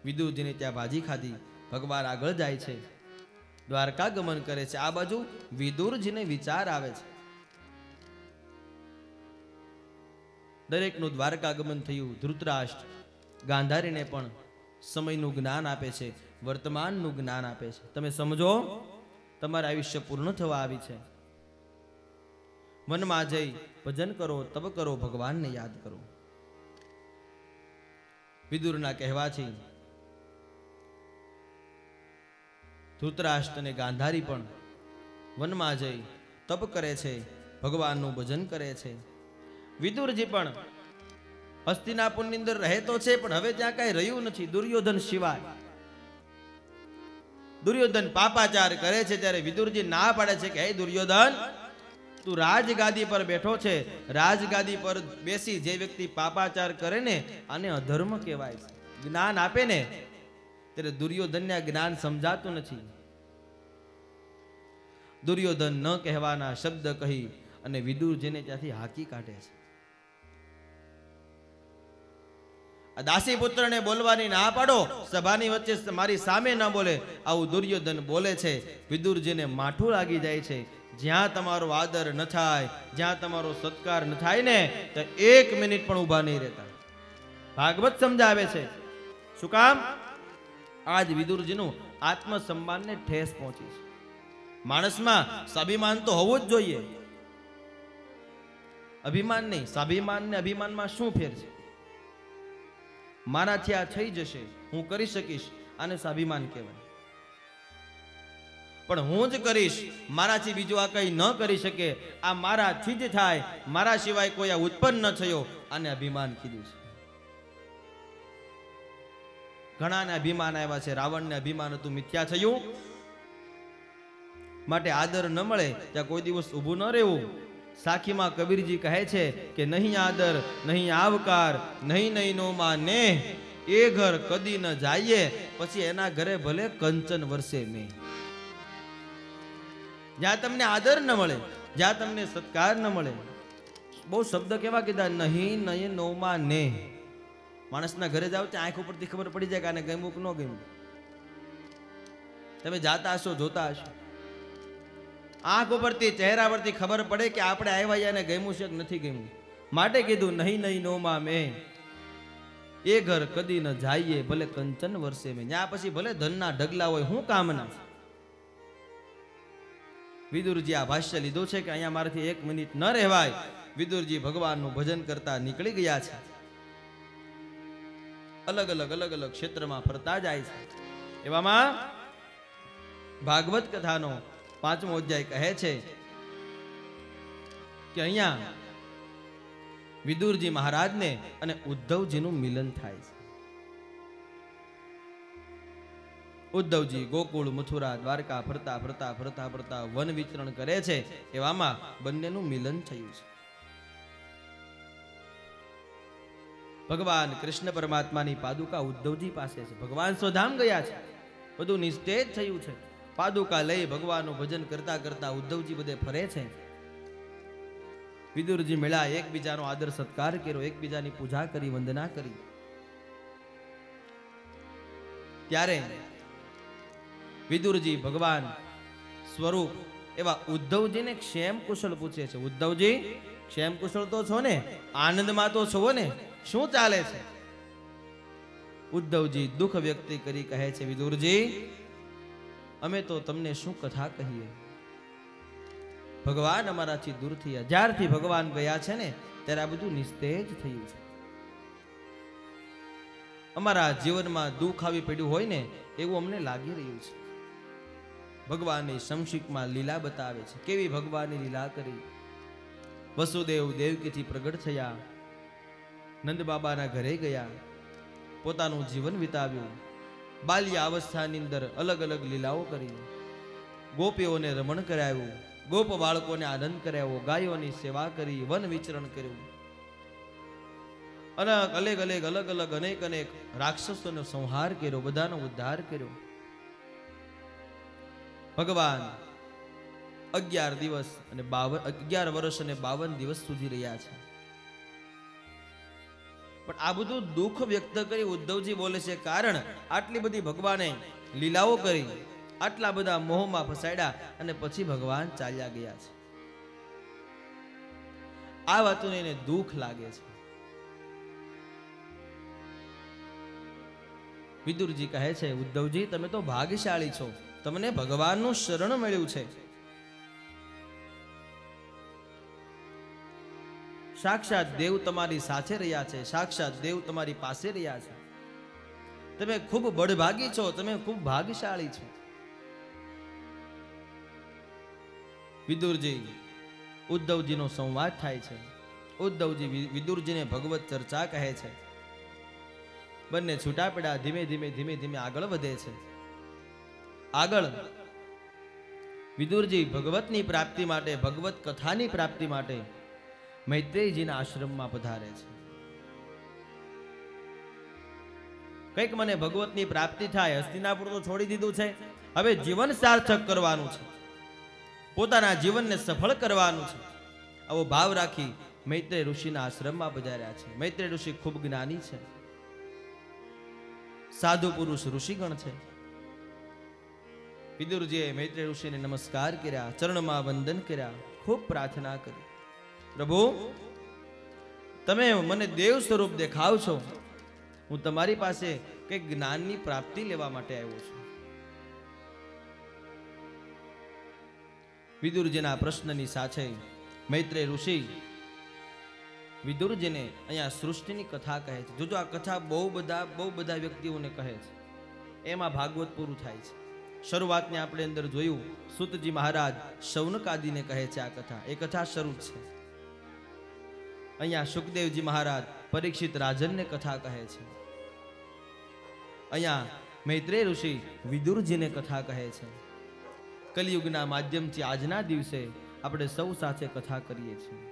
વિદુરજીને ત્યાં ભાજી ખાધી. ભગવાન આગળ જાય છે, દ્વારકા ગમન કરે છે. આ બાજુ વિદુરજીને વિચાર આવે છે. દરેકનું દ્વારકા ગમન થયું. ધૃતરાષ્ટ્ર ગાંધારીને પણ સમયનું જ્ઞાન આપે છે, વર્તમાનનું જ્ઞાન આપે છે. તમે સમજો, તમારું આયુષ્ય પૂર્ણ થવા આવી છે. વનમાં જઈ ભજન કરો, તપ કરો, ભગવાનને યાદ કરો. વિદુરના કહેવાથી ધૃતરાષ્ટ્ર અને ગાંધારી પણ વનમાં જઈ તપ કરે છે, ભગવાનનું ભજન કરે છે. વિદુરજી પણ હસ્તિનાપુરની અંદર રહે તો છે, પણ હવે ત્યાં કઈ રહ્યું નથી દુર્યોધન સિવાય. દુર્યોધન પાપાચાર કરે છે ત્યારે વિદુરજી ના પાડે છે કે હે દુર્યોધન, તું રાજગાદી પર બેઠો છે, રાજગાદી પર બેસી જે વ્યક્તિ પાપાચાર કરે ને આને અધર્મ કહેવાય છે. જ્ઞાન આપે ને ત્યારે દુર્યોધનને આ જ્ઞાન સમજાતું નથી. દુર્યોધન ન કહેવાના શબ્દ કહી અને વિદુરજીને ત્યાંથી હાકી કાઢે છે. આ દાસી પુત્રને બોલવાની ના પાડો, સભાની વચ્ચે મારી સામે ના બોલે, આવું દુર્યોધન બોલે છે. વિદુરજીને માઠું લાગી જાય છે. જ્યાં તમારો આદર ન થાય, જ્યાં તમારો સત્કાર ન થાય ને તો 1 મિનિટ પણ ઊભા નહીં રહેતા. ભાગવત સમજાવે છે. શું કામ? આજ વિદુરજીનું આત્મસન્માનને ઠેસ પહોંચી છે. માણસમાં સ્વાભિમાન તો હોવું જ જોઈએ. અભિમાન નહીં, સ્વાભિમાન ને અભિમાનમાં શું ફેર છે? મારાથી આ થઈ જશે, હું કરી શકીશ, આને સ્વાભિમાન કહેવાય. પણ હું જ કરીશ, મારાથી બીજું આ કઈ ન કરી શકે, આ મારાથી જ થાય, મારા સિવાય કોઈ આ ઉત્પન્ન ન થયો, આને અભિમાન કીધું છે. ઘણાને અભિમાન આવ્યા છે. રાવણને અભિમાન હતું, મિથ્યા થયું. માટે આદર ન મળે ત્યાં કોઈ દિવસ ઊભું ન રહેવું. સાખીમાં કબીરજી કહે છે કે નહીં આદર, નહીં આવકાર, નહીં નહીં નો માને, એ ઘર કદી ન જાઈએ, પછી એના ઘરે ભલે કંચન વરસે મેં. જ્યાં તમને આદર ન મળે, જ્યાં તમને સત્કાર ન મળે, બહુ શબ્દ કેવા કીધા, નહીં નહીં નો માને. માણસના ઘરે જાવ ત્યાં આંખ ઉપરથી ખબર પડી જાય કે આને ગમ્યું કે ન ગમ્યું. તમે જાતા હશો, જોતા હશો, આંખ ઉપરથી, ચહેરા પરથી ખબર પડે કે આપણે આવ્યા એને ગમ્યું છે કે નથી ગમ્યું. માટે કીધું નહીં નહીં નો માં મેં એ ઘર કદી ન જાઈએ ભલે કંચન વર્ષે મેં. ત્યાં પછી ભલે ધનના ઢગલા હોય, હું કામના. વિદુરજી આ ભાષ્ય લીધું છે કે અહીંયા મારાથી 1 મિનિટ ન રહેવાય. વિદુરજી ભગવાનનું ભજન કરતા નીકળી ગયા છે. અલગ અલગ ક્ષેત્રમાં ફરતા જાય છે. એવામાં ભાગવત કથાનો 5મો અધ્યાય કહે છે કે અહીંયા વિદુરજી મહારાજને અને ઉદ્ધવજીનું મિલન થાય છે. ઉદ્ધવજી ગોકુળ, મથુરા, દ્વારકા ફરતા ફરતા ફરતા ફરતા વન વિચરણ કરે છે. એવામાં બંનેનું મિલન થયું છે. ભગવાન કૃષ્ણ પરમાત્માની પાદુકા ઉદ્ધવજી પાસે છે. ભગવાન સ્વધામ ગયા છે, બધું નિસ્તેજ થયું છે. પાદુકા લઈ ભગવાનનું ભજન કરતા કરતા ઉદ્ધવજી બધે ફરે છે. વિદુરજી મેળા એકબીજાનો આદર સત્કાર કર્યો, એકબીજાની પૂજા કરી, વંદના કરી. ત્યારે વિદુરજી ભગવાન સ્વરૂપ એવા ઉદ્ધવજીને ક્ષેમ કુશળ પૂછે છે. ઉદ્ધવજી, ક્ષેમ કુશળ તો છો ને? આનંદમાં તો છો ને? શું ચાલે છે? ઉદ્ધવજી દુઃખ વ્યક્ત કરી કહે છે, વિદુરજી અમે તો તમને શું કથા કહીએ. ભગવાન અમારાથી દૂર થયા. જ્યારથી ભગવાન ગયા છે ને ત્યારે આ બધું નિસ્તેજ થયું છે. અમારા જીવનમાં દુઃખ આવી પડ્યું હોય ને એવું અમને લાગી રહ્યું છે. ભગવાનની સંક્ષિપ્તમાં લીલા બતાવે છે, કેવી ભગવાનની લીલા કરી. વસુદેવ દેવકીથી પ્રગટ થયા, નંદ બાબાના ઘરે ગયા, પોતાનું જીવન વિતાવ્યું. બાલ્ય અવસ્થાની અંદર અલગ અલગ લીલાઓ કરી, ગોપીઓને રમણ કરાવ્યું, ગોપ બાળકોને આનંદ કરાવ્યો, ગાયોની સેવા કરી, વન વિચરણ કર્યું. અલગ અનેક રાક્ષસોનો સંહાર કર્યો, બધાનો ઉદ્ધાર કર્યો. ભગવાન 11 દિવસ અને 11 વર્ષ અને 52 દિવસ સુધી રહ્યા છે. પણ આ બધું દુઃખ વ્યક્ત કરી ઉદ્ધવજી બોલે છે, કારણ આટલી બધી ભગવાને લીલાઓ કરી, આટલા બધા મોહમાં ફસાડ્યા અને પછી ભગવાન ચાલ્યા ગયા છે. આ વાતોને એને દુઃખ લાગે છે. વિદુરજી કહે છે, ઉદ્ધવજી તમે તો ભાગ્યશાળી છો, તમને ભગવાનનું શરણ મળ્યું છે. સાક્ષાત દેવ તમારી સાથે રહ્યા છે, સાક્ષાત દેવ તમારી પાસે રહ્યા છે. તમે ખૂબ બળભાગી છો, તમે ખૂબ ભાગ્યશાળી છો. વિદુરજી ઉદ્ધવજીનો સંવાદ થાય છે. ઉદ્ધવજી વિદુરજીને ભગવત ચર્ચા કહે છે. બંને છૂટા પડ્યા, ધીમે ધીમે આગળ વધે છે. આગળ વિદુરજી ભગવતની પ્રાપ્તિ માટે, ભગવત કથાની પ્રાપ્તિ માટે મૈત્રેયજીના આશ્રમમાં પધારે છે. કઈક મને ભગવતની પ્રાપ્તિ થાય, હસ્તિનાપુર તો છોડી દીધું છે, હવે જીવન સાર્થક કરવાનું છે, પોતાના જીવનને સફળ કરવાનું છે. આવો ભાવ રાખી મૈત્રેય ઋષિના આશ્રમમાં પધાર્યા છે. મૈત્રેય ઋષિ ખૂબ જ્ઞાની છે, સાધુ પુરુષ ઋષિગણ છે. વિદુરજીએ મૈત્રેય ઋષિને નમસ્કાર કર્યા, ચરણમાં વંદન કર્યા, ખૂબ પ્રાર્થના કરી, પ્રભુ તમે મને દેવ સ્વરૂપ દેખાવ છો, હું તમારી પાસે કઈક જ્ઞાનની પ્રાપ્તિ લેવા માટે આવ્યો છું. વિદુરજીના પ્રશ્નની સાથે મૈત્રેય ઋષિ વિદુરજીને અહીંયા સૃષ્ટિની કથા કહે છે. જોજો આ કથા બહુ બધા વ્યક્તિઓને કહે છે. એમાં ભાગવત પૂરું થાય છે. શરૂઆતને આપણે અંદર જોયું, સૂતજી મહારાજ શૌનકાદિને કહે છે આ કથા, એ કથા શરૂ છે. અહીંયા સુખદેવજી મહારાજ પરીક્ષિત રાજનને કથા કહે છે. અહીંયા મૈત્રેય ઋષિ વિદુરજીને કથા કહે છે. કલિયુગના માધ્યમથી આજના દિવસે આપણે સૌ સાથે કથા કરીએ છીએ.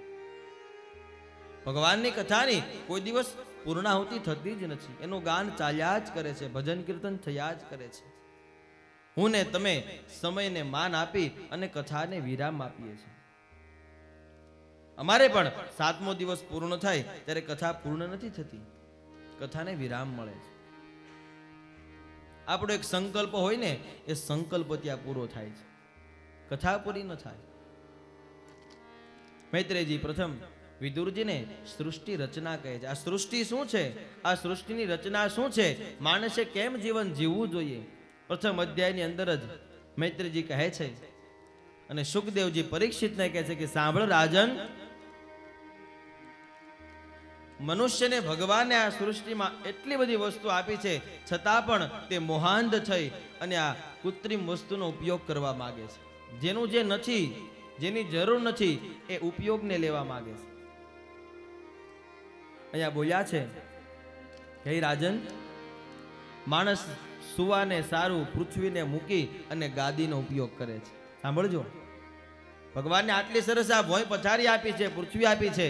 ભગવાનની કથાની કોઈ દિવસ પૂર્ણાહુતિ થતી જ નથી, એનું ગાન ચાલ્યા જ કરે છે, ભજન કીર્તન થયા જ કરે છે. હું ને તમે સમયને માન આપી અને કથાને વિરામ આપીએ છીએ. અમારે પણ 7મો દિવસ પૂર્ણ થાય ત્યારે કથા પૂર્ણ નથી થતી, કથાને વિરામ મળે છે. આપણો એક સંકલ્પ હોય ને, એ સંકલ્પ ત્યાં પૂરો થાય છે, કથા પૂરી ન થાય. મૈત્રેયજી પ્રથમ વિદુરજીને સૃષ્ટિ રચના કહે છે. આ સૃષ્ટિ શું છે, આ સૃષ્ટિની રચના શું છે, માણસે કેમ જીવન જીવવું જોઈએ, પ્રથમ અધ્યાયની અંદર જ મૈત્રેયજી કહે છે. અને સુખદેવજી પરીક્ષિતને કહે છે કે સાંભળ રાજન, મનુષ્યને ભગવાને આ સૃષ્ટિમાં એટલી બધી વસ્તુ આપી છે, છતાં પણ તે મોહાંધ થઈ અને આ કૃત્રિમ વસ્તુનો ઉપયોગ કરવા માંગે છે. જેનું જે નથી, જેની જરૂર નથી, એ ઉપયોગને લેવા માંગે છે. અહીંયા બોલ્યા છે હે રાજન, માણસ સુવાને સારું પૃથ્વીને મૂકી અને ગાદીનો ઉપયોગ કરે છે. સાંભળજો, ભગવાનને આટલી સરસ આ ભોંય પથારી આપી છે, પૃથ્વી આપી છે,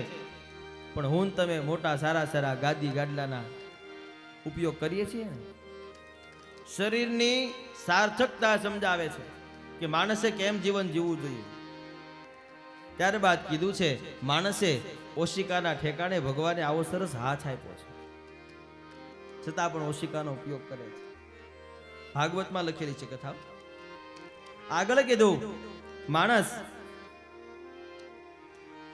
પણ હું તમે મોટા સારા સારા ગાદી ગાડલાના ઉપયોગ કરીએ છીએ. શરીરની સાર્થકતા સમજાવે છે કે માણસે કેમ જીવન જીવવું જોઈએ. ત્યારબાદ કીધું છે માણસે ઓશિકાના ઠેકાણે ભગવાને આવો સરસ હાથ આપ્યો છે, છતાં પણ ઓશિકાનો ઉપયોગ કરે છે. ભાગવતમાં લખેલી છે કથા. આગળ કીધું માણસ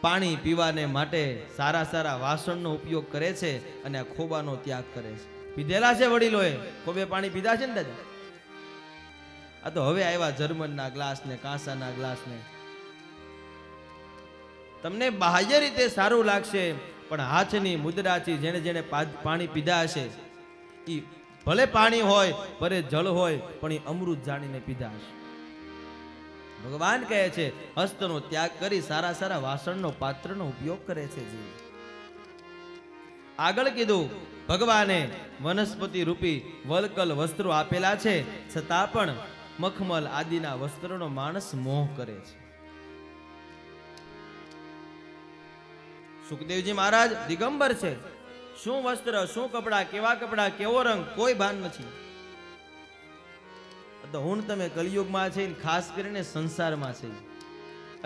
પાણી પીવાને માટે સારા સારા વાસણનો ઉપયોગ કરે છે અને આ ખોબાનો ત્યાગ કરે છે. પીધેલા છે વડીલોએ, ખોબે પાણી પીધા છે ને દાદા. આ તો હવે આવ્યા જર્મનના ગ્લાસ ને કાંસાના ગ્લાસ ને. તમને બાહ્ય રીતે સારું લાગશે, પણ હાથની મુદ્રાથી જેણે જેણે પાણી પીધા હશે, એ ભલે પાણી હોય ભલે જળ હોય, પણ એ અમૃત જાણીને પીધા હશે. ભગવાન કહે છે હસ્તનો ત્યાગ કરી સારા સારા વાસણનો પાત્રનો ઉપયોગ કરે છે. આગળ કીધું ભગવાને વનસ્પતિ રૂપી વલકલ વસ્ત્રો આપેલા છે, છતાં પણ મખમલ આદિના વસ્ત્રોનો માણસ મોહ કરે છે. સુખદેવજી મહારાજ દિગંબર છે. શું વસ્ત્ર, શું કપડા, કેવા કપડા, કેવો રંગ, કોઈ ભાન નથી. તો હું તમે કલિયુગમાં છે, ખાસ કરીને સંસારમાં છે,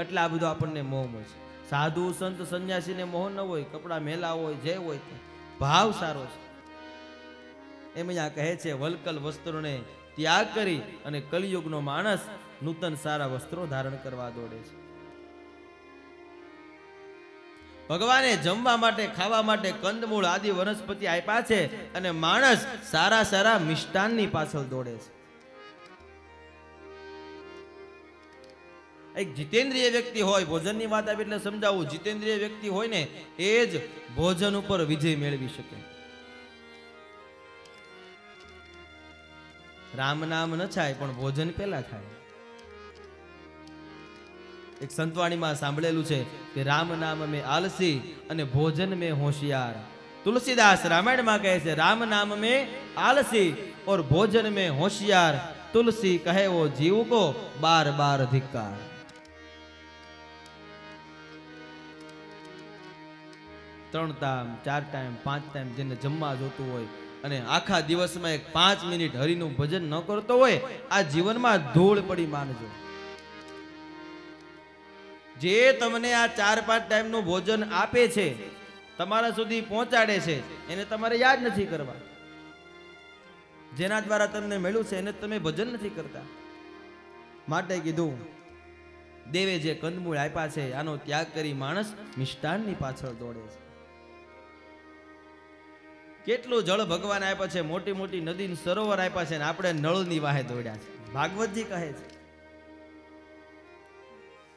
એટલે આ બધું આપણને મોહ છે. સાધુ સંત સંન્યાસીને મોહ ન હોય, કપડા મેલા હોય, જે હોય તે ભાવ સારો છે. એમ અહીંયા કહે છે વલકલ વસ્ત્રોને ત્યાગ કરી અને કલિયુગનો માણસ નૂતન સારા વસ્ત્રો ધારણ કરવા દોડે છે. ભગવાને જમવા માટે, ખાવા માટે કંદમૂળ આદિ વનસ્પતિ આપ્યા છે, અને માણસ સારા સારા મિષ્ટાનની પાછળ દોડે છે. એક જીતેન્દ્રિય વ્યક્તિ હોય, ભોજનની વાત આવી એટલે સમજાવું, જીતેન્દ્રિય વ્યક્તિ હોય ને એ જ ભોજન ઉપર વિજય મેળવી શકે. રામ નામ ન થાય પણ ભોજન પેલા થાય. એક સંતવાણીમાં સાંભળેલું છે કે રામ નામ મેં આલસી અને ભોજન મેં હોશિયાર. તુલસીદાસ રામાયણમાં કહે છે રામ નામ મેં આલસી और भोजन में होशियार, तुलसी कहे वो जीव को बार बार धिक्कार. ત્રણ ટાઈમ, ચાર ટાઈમ, પાંચ ટાઈમ જેને જમવા જોતું હોય અને આખા દિવસમાં એક 5 મિનિટ હરિનું ભજન ન કરતો હોય, આ જીવનમાં ધૂળ પડી માનજો. જે તમને આ 4-5 ટાઈમનું ભોજન આપે છે, તમારા સુધી પહોંચાડે છે, એને તમારે યાદ નથી કરવા. જેના દ્વારા તમને મળ્યું છે એને તમે ભજન નથી કરતા. માટે કીધું દેવે જે કંદમૂળ આપ્યા છે આનો ત્યાગ કરી માણસ મિષ્ટાનની પાછળ દોડે છે. કેટલું જળ ભગવાન આપ્યા છે, મોટી મોટી નદી સરોવર આપ્યા છે, ને આપણે નળની વાહે દોડ્યા છે. ભાગવતજી કહે છે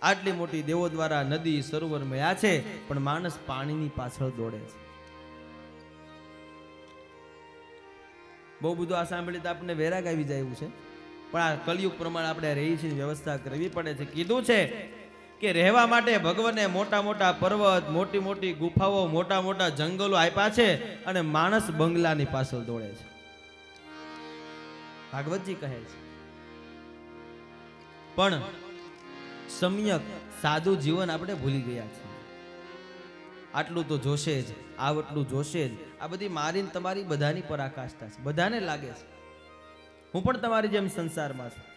આટલી મોટી દેવો દ્વારા નદી સરોવર મળ્યા છે, પણ માણસ પાણીની પાછળ દોડે છે. બહુ બધું આ સાંભળી તો આપણને વૈરાગ આવી જાય એવું છે, પણ આ કલયુગ પ્રમાણે આપણે રહી છીએ, વ્યવસ્થા કરવી પડે છે. કીધું છે કે રહેવા માટે ભગવાને મોટા મોટા પર્વત, મોટી મોટી ગુફાઓ, મોટા મોટા જંગલો આપ્યા છે, અને માણસ બંગલાની પાછળ દોડે છે. ભાગવતજી કહે છે પણ સમ્યક સાદું જીવન આપણે ભૂલી ગયા છીએ. આટલું તો જોશે જ, આટલું જોશે જ. આ બધી મારી તમારી બધાની પરાકાષ્ઠા છે, બધાને લાગે છે હું પણ તમારી જેમ સંસારમાં છું.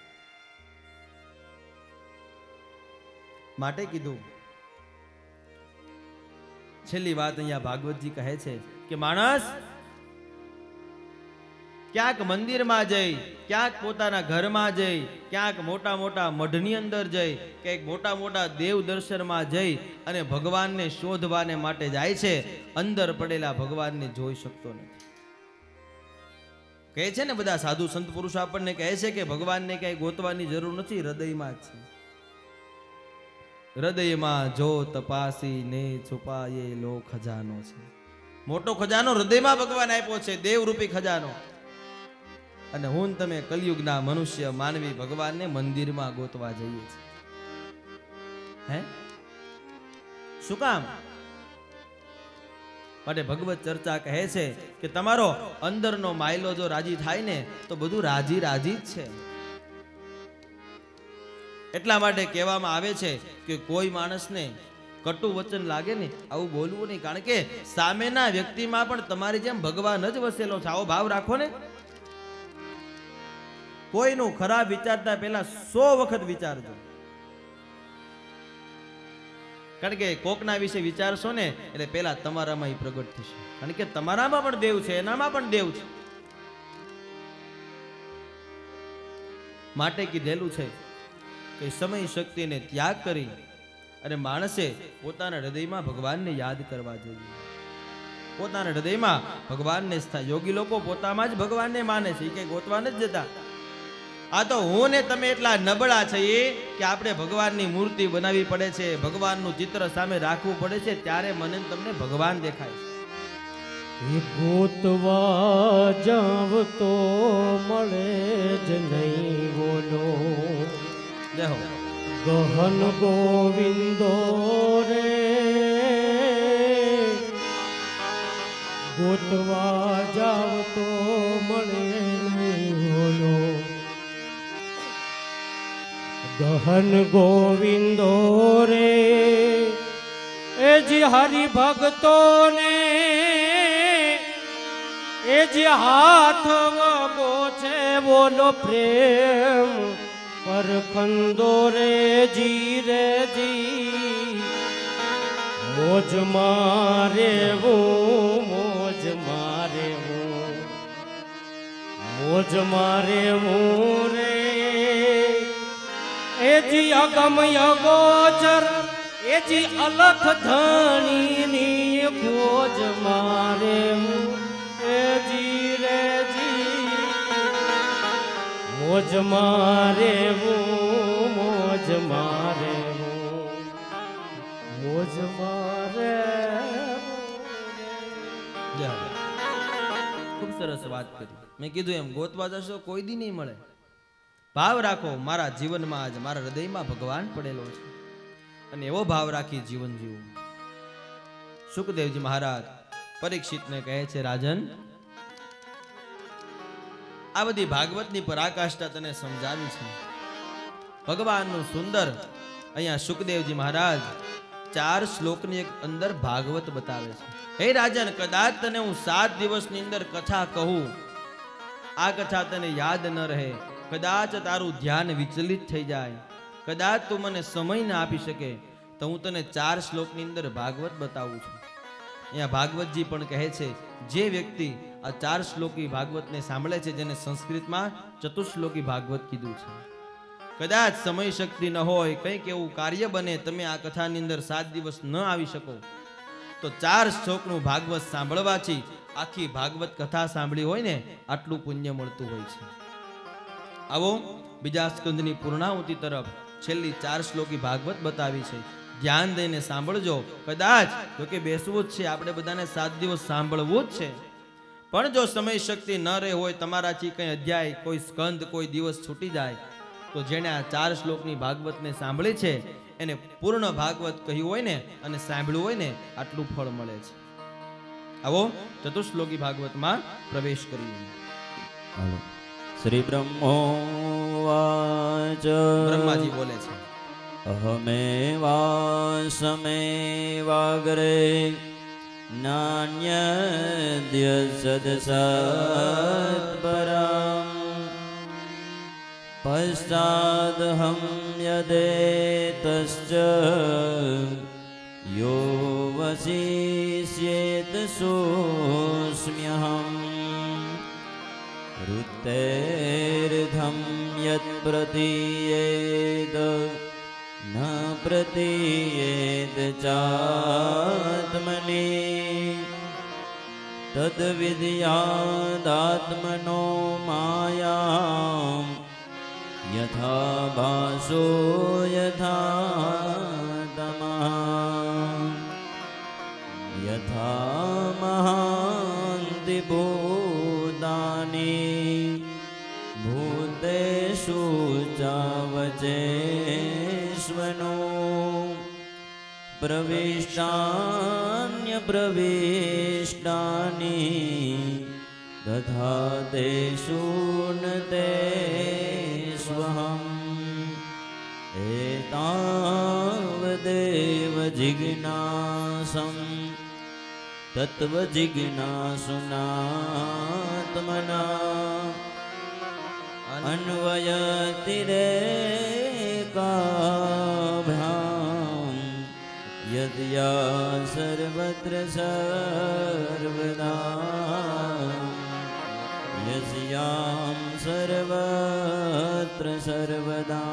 માટે કીધું છેલ્લી વાત અહીંયા ભાગવતજી કહે છે કે માણસ ક્યાંક મંદિરમાં જઈ, ક્યાંક પોતાના ઘરમાં જઈ, ક્યાંક મોટા મોટા મઢની અંદર જઈ, ક્યાંક મોટા મોટા દેવ દર્શનમાં જઈ અને ભગવાનને શોધવાને માટે જાય છે, અંદર પડેલા ભગવાનને જોઈ શકતો નથી. કહે છે ને બધા સાધુ સંત પુરુષો આપણને કહે છે કે ભગવાનને કઈ ગોતવાની જરૂર નથી, હૃદયમાં જ છે. હૃદયમાં જો તપાસી ને છુપાયે લો ખજાનો છે. મોટો ખજાનો હૃદયમાં ભગવાન આપ્યો છે, દેવરૂપી ખજાનો. અને હું તમે કલયુગના મનુષ્ય માનવી ભગવાનને મંદિરમાં ગોતવા જઈએ છીએ. હે શું કામ? માટે ભગવત ચર્ચા કહે છે કે તમારો અંદરનો માયલો જો રાજી થાય ને તો બધું રાજી રાજી જ છે. એટલા માટે કહેવામાં આવે છે કે કોઈ માણસને કટુ વચન લાગે ને આવું બોલવું નહીં, કારણ કે સામેના વ્યક્તિમાં પણ તમારી જેમ ભગવાન જ વસેલો છે. આવો ભાવ રાખો ને. કોઈનું ખરાબ વિચારતા પહેલા 100 વખત વિચારજો, કારણ કે કોકના વિશે વિચારશો ને એટલે પહેલા તમારામાં એ પ્રગટ થશે, કારણ કે તમારામાં પણ દેવ છે, એનામાં પણ દેવ છે. માટે કીધેલું છે કે સમય શક્તિને ત્યાગ કરી અને માણસે પોતાના હૃદયમાં ભગવાનને યાદ કરવા જોઈએ. પોતાના હૃદયમાં ભગવાનને સ્થાન. યોગી લોકો પોતામાં જ ભગવાનને માને છે, એ કઈ ગોતવા નથી જતા. આ તો હું ને તમે એટલા નબળા છીએ કે આપણે ભગવાનની મૂર્તિ બનાવવી પડે છે, ભગવાનનું ચિત્ર સામે રાખવું પડે છે, ત્યારે મને તમને ભગવાન દેખાય છે. ગોતવા જાવ તો મળે જ નહીં બોલો. દેહો ગહન ગોવિંદો રે, ગોતવા જાવ તો મળે નહીં બોલો. ગહન ગોવિંદો રે, એ જે હરિભક્તો ને એ જે હાથ વગો છે બોલો પ્રેમ પરખંદો રે જી રે જી. મોજ મારે મોજ મારે મોજ મારે રે, એ જી અગમ અગોચર એ જી અલખ ધણીની ખોજ મારે એ જી રે જી. મોજ મારે મોજ મારે મોજ મારે. ખૂબ સરસ વાત કરી. મેં કીધું એમ ગોતવા જશો કોઈ દી નહીં મળે. ભાવ રાખો મારા જીવનમાં આજ મારા હૃદયમાં ભગવાન પડેલો છે, અને એવો ભાવ રાખી જીવન જીવવું. સુખદેવજી મહારાજ પરીક્ષિતને કહે છે, રાજન આ બધી ભાગવતની પરાકાષ્ઠા તને સમજાવી છે. ભગવાનનું સુંદર અહીંયા સુખદેવજી મહારાજ 4 શ્લોકની અંદર ભાગવત બતાવે છે. હે રાજન, કદાચ તને હું 7 દિવસની અંદર કથા કહું, આ કથા તને યાદ ન રહે, કદાચ તારું ધ્યાન વિચલિત થઈ જાય, કદાચ તું મને સમય ના આપી શકે, તો હું તને 4 શ્લોકની અંદર ભાગવત બતાવું છું. અહીંયા ભાગવતજી પણ કહે છે, જે વ્યક્તિ આ 4 શ્લોકી ભાગવતને સાંભળે છે, જેને સંસ્કૃતમાં ચતુશ્લોકી ભાગવત કીધું છે, કદાચ સમય શક્તિ ન હોય, કંઈક એવું કાર્ય બને, તમે આ કથાની અંદર 7 દિવસ ન આવી શકો, તો 4 શ્લોકનું ભાગવત સાંભળવાથી આખી ભાગવત કથા સાંભળી હોય ને આટલું પુણ્ય મળતું હોય છે. આવો બીજા સ્કંદની પૂર્ણાહુતિ તરફ છેલ્લી 4 શ્લોકી ભાગવત બતાવી છે. ધ્યાન દઈને સાંભળજો. કદાચ જો કે બેસવું જ છે, આપણે બધાને 7 દિવસ સાંભળવું જ છે, પણ જો સમય શક્તિ ન રહે હોય, તમારાથી કંઈ અધ્યાય, કોઈ સ્કંદ, કોઈ દિવસ છૂટી જાય, તો જેણે આ 4 શ્લોકની ભાગવતને સાંભળી છે એને પૂર્ણ ભાગવત કહ્યું હોય ને અને સાંભળ્યું હોય ને આટલું ફળ મળે છે. આવો ચતુશ્લોકી ભાગવતમાં પ્રવેશ કરીએ. હાલો. શ્રી બ્રહ્મોવાચ. બ્રહ્માજી બોલે છે, અહમેવાસમેવાગ્રે નાન્યદ્ય સદસત્પરમ પશ્ચાદહં યદેતશ્ચ યો વસિષ્યેત સોऽસ્મ્યહં ऋतेर्धं यत् प्रतीयेद न प्रतीयेद चात्मनि तद्विद्यादात्मनो मायां यथा भासो यथा तमः यथा महान्ति भूतानि भूतेषु चावचेष्वनो प्रविष्टान्यप्रविष्टानि तथा तेषु न तेष्वहम् एतावदेव जिज्ञासं तत्त्वजिज्ञासुनात्मना अन्वयतिरेकाभ्यां यद्या सर्वत्र सर्वदा यस्यां सर्वत्र सर्वदा.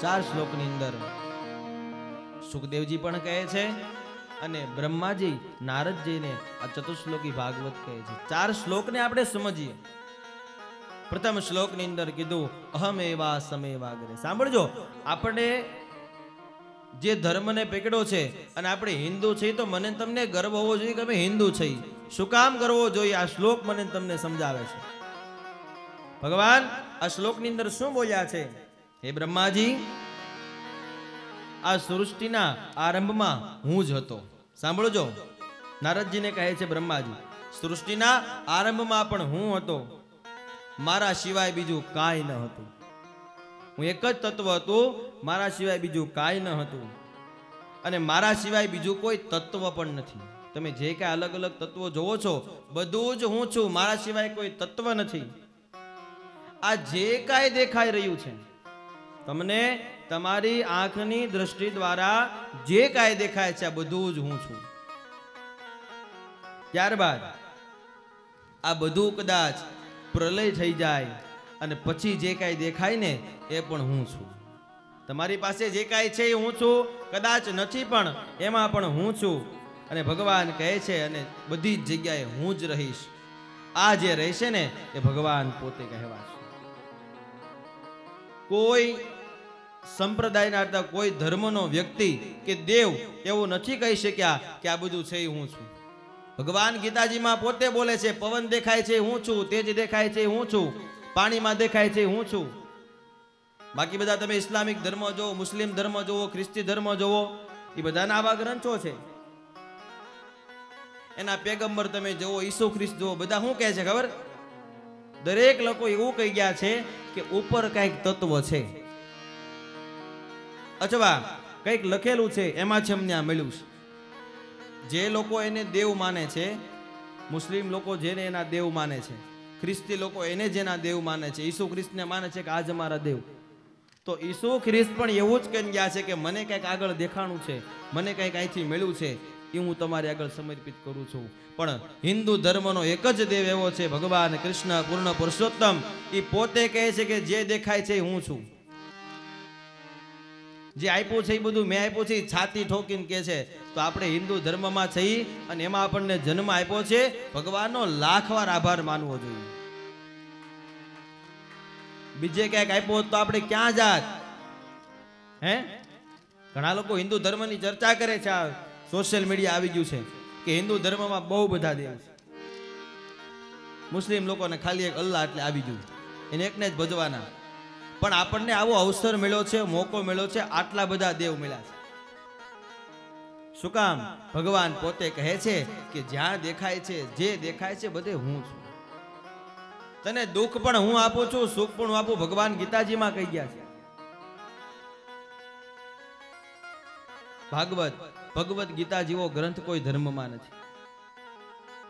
4 શ્લોકની અંદર સુખદેવજી પણ કહે છે અને બ્રહ્માજી નારદજીને આ ચતુશ્લોકી ભાગવત કહે છે. 4 શ્લોકને આપણે સમજીએ. પ્રથમ શ્લોકની અંદર કીધું અહમ એવા સમેવાગ્રે. સાંભળજો, આપણે જે ધર્મને પકડ્યો છે અને આપણે હિન્દુ છીએ તો મને તમને ગર્વ હોવો જોઈએ કે અમે હિન્દુ છીએ. શું કામ કરવો જોઈએ? આ શ્લોક મને તમને સમજાવે છે. ભગવાન આ શ્લોકની અંદર શું બોલ્યા છે? હે બ્રહ્માજી, આ સૃષ્ટિના આરંભમાં હું જ હતો. સાંભળજો, નારદજીને કહે છે બ્રહ્માજી, સૃષ્ટિના આરંભમાં પણ હું હતો, મારા સિવાય બીજું કાંઈ ન હતું. હું એક જ તત્વ હતું, મારા સિવાય બીજું કાંઈ ન હતું અને મારા સિવાય બીજું કોઈ તત્વ પણ નથી. તમે જે કાંઈ અલગ અલગ તત્વો જોવો છો બધું જ હું છું, મારા સિવાય કોઈ તત્વ નથી. આ જે કાંઈ દેખાઈ રહ્યું છે તમને તમારી આંખની દ્રષ્ટિ દ્વારા જે કાંઈ દેખાય છે આ બધું જ હું છું. ત્યારબાદ આ બધું કદાચ પ્રલય થઈ જાય અને પછી જે કાંઈ દેખાય ને એ પણ હું છું. તમારી પાસે જે કાંઈ છે એ હું છું, કદાચ નથી પણ એમાં પણ હું છું. અને ભગવાન કહે છે અને બધી જ જગ્યાએ હું જ રહીશ. આ જે રહેશે ને એ ભગવાન પોતે કહેવાશે. કોઈ સંપ્રદાયના હતા કોઈ ધર્મનો વ્યક્તિ કે દેવ એવું નથી કહી શક્યા કે આ બધું છે હું છું. ભગવાન ગીતાજીમાં પોતે બોલે છે, પવન દેખાય છે હું છું, તેજ દેખાય છે હું છું, પાણીમાં દેખાય છે હું છું. બાકી બધા તમે ઇસ્લામિક ધર્મ જોવો, મુસ્લિમ ધર્મ જોવો, ખ્રિસ્તી ધર્મ જોવો, એ બધાના આવા ગ્રંથો છે. એના પેગમ્બર તમે જોવો, ઈસુ ખ્રિસ્ત જોવો, બધા શું કહે છે ખબર? દરેક લોકો એવું કહી ગયા છે કે ઉપર કઈક તત્વ છે અથવા કઈક લખેલું છે, એમાંથી અમને આ મળ્યું છે. જે લોકો એને દેવ માને છે, મુસ્લિમ લોકો જેને એના દેવ માને છે, ખ્રિસ્તી લોકો એને જેના દેવ માને છે, ઈસુ ખ્રિસ્તને માને છે કે આજ અમારા દેવ, તો ઈસુ ખ્રિસ્ત પણ એવું જ કહી ગયા છે કે મને કંઈક આગળ દેખાણું છે, મને કંઈક અહીંથી મળ્યું છે, એ હું તમારી આગળ સમર્પિત કરું છું. પણ હિન્દુ ધર્મનો એક જ દેવ એવો છે ભગવાન કૃષ્ણ પૂર્ણ પુરુષોત્તમ. એ પોતે કહે છે કે જે દેખાય છે હું છું. જે આપ્યું છે એ બધું મેં આપ્યું છે, છાતી ઠોકીને કહે છે. તો આપણે હિન્દુ ધર્મમાં છીએ અને એમાં આપણને જન્મ આપ્યો છે, ભગવાનનો લાખ વાર આભાર માનવો જોઈએ. બીજે ક્યાંક આપ્યો હોત તો આપણે ક્યાં જાત? હે, ઘણા લોકો હિન્દુ ધર્મની ચર્ચા કરે છે. આ સોશિયલ મીડિયા આવી ગયું છે કે હિન્દુ ધર્મમાં બહુ બધા દેવ છે. મુસ્લિમ લોકોને ખાલી એક અલ્લાહ એટલે આવી ગયું, એને એકને જ ભજવાના. પણ આપણને આવો અવસર મળ્યો છે, મોકો મળ્યો છે, આટલા બધા દેવ મળ્યા છે. શું કામ? ભગવાન પોતે કહે છે કે જ્યાં દેખાય છે, જે દેખાય છે બધે હું છું. તને દુઃખ પણ હું આપું છું, સુખ પણ હું આપું. ભગવાન ગીતાજીમાં કહી ગયા છે. ભગવદ ગીતા જેવો ગ્રંથ કોઈ ધર્મમાં નથી.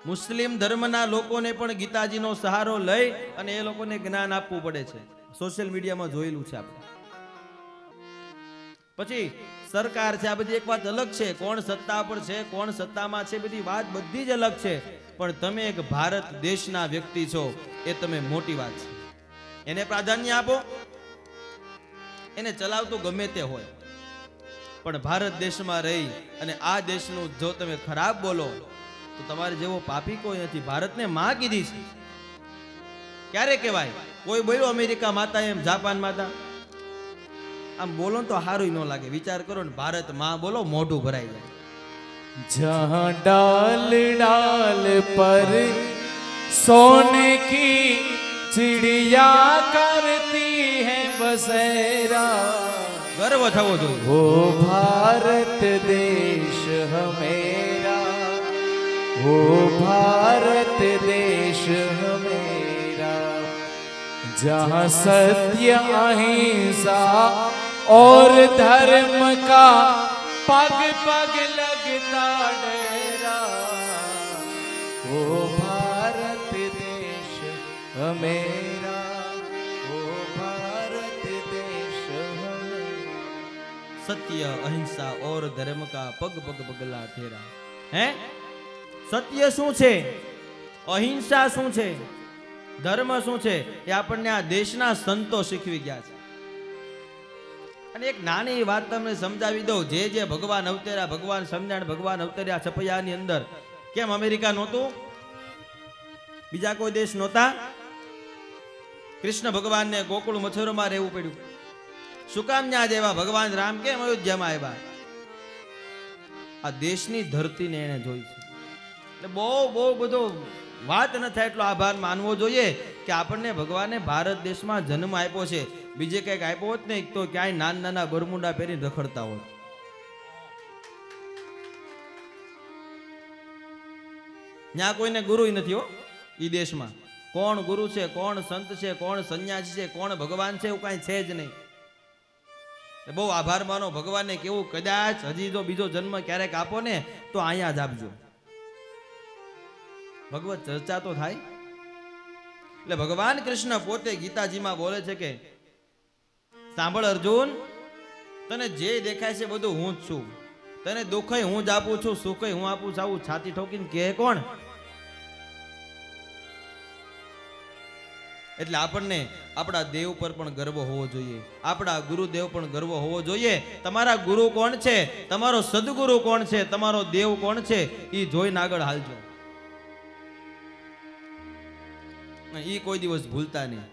મુસ્લિમ ધર્મના લોકોને પણ ગીતાજીનો સહારો લઈ અને એ લોકોને જ્ઞાન આપવું પડે છે. સોશિયલ મીડિયામાં જોયેલું છે આપણે. પછી સરકાર છે, આ બધી એક વાત અલગ છે, કોણ સત્તા પર છે, કોણ સત્તામાં છે, બધી વાત બધી જ અલગ છે. પણ તમે એક ભારત દેશના વ્યક્તિ છો, એ તમે મોટી વાત છે. એને પ્રાધાન્ય આપો. એને ચલાવતું ગમે તે હોય, પણ ભારત દેશમાં રહી અને આ દેશનું જો તમે ખરાબ બોલો તો તમારે જેવો પાપી કોઈ નથી. ભારતને માં કીધી છે. ક્યારે કહેવાય? કોઈ બોલ્યો અમેરિકા માતા એમ જાપાન માતા, આમ બોલો તો સારું ન લાગે. વિચાર કરો ને, ભારત માં બોલો મોઢું ભરાઈ જાય. जहाँ डाल डाल पर सोने की चिड़िया करती है बसेरा, ગર્વ થવો જોઈએ. वो भारत देश हमेरा, वो भारत देश हमेरा, जहाँ सत्य अहिंसा और धर्म का पग पग लगता डेरा, वो भारत देश हमेरा, वो भारत देश हमेरा. सत्य अहिंसा और धर्म का पग पग पगला तेरा. હે સત્ય શું છે, અહિંસા શું છે, ધર્મ શું છે, એ આપણને આ દેશના સંતો શીખવી ગયા છે. અને એક નાની વાત તમને સમજાવી દઉં. જે ભગવાન અવતર્યા, ભગવાન સમજાણ, ભગવાન અવતર્યા છપૈયાની અંદર, કેમ અમેરિકા નહોતું? બીજા કોઈ દેશ નહોતા? કૃષ્ણ ભગવાનને ગોકુળ મથુરામાં રહેવું પડ્યું. શું કામ ન્યા જેવા? ભગવાન રામ કેમ અયોધ્યામાં આવ્યા? આ દેશની ધરતીને એને જોઈ છે. એટલે બહુ બધો વાત ન થાય એટલો આભાર માનવો જોઈએ કે આપણને ભગવાને ભારત દેશમાં જન્મ આપ્યો છે. બીજે કંઈક આપ્યો હોત ને તો ક્યાંય નાના બરમુંડા પહેરીને રખડતા હોત. ત્યાં કોઈને ગુરુ નથી હો. ઈ દેશમાં કોણ ગુરુ છે, કોણ સંત છે, કોણ સંન્યાસી છે, કોણ ભગવાન છે, એવું કાંઈ છે જ નહીં. બહુ આભાર માનો ભગવાનને. કેવું, કદાચ હજી જો બીજો જન્મ ક્યારેક આપો ને તો અહીંયા જ આપજો. ભગવત ચર્ચા તો થાય. એટલે ભગવાન કૃષ્ણ પોતે ગીતાજીમાં બોલે છે કે સાંભળ અર્જુન, તને જે દેખાય છે બધું હું જ છું. તને દુઃખય હું જ આપું છું, સુખય હું આપું છું. આવું છાતી ઠોકીને કહે કોણ? એટલે આપણને આપણા દેવ પર પણ ગર્વ હોવો જોઈએ, આપણા ગુરુદેવ પણ ગર્વ હોવો જોઈએ. તમારા ગુરુ કોણ છે, તમારો સદગુરુ કોણ છે, તમારો દેવ કોણ છે, એ જોઈને આગળ હાલજો. એ કોઈ દિવસ ભૂલતા નહીં.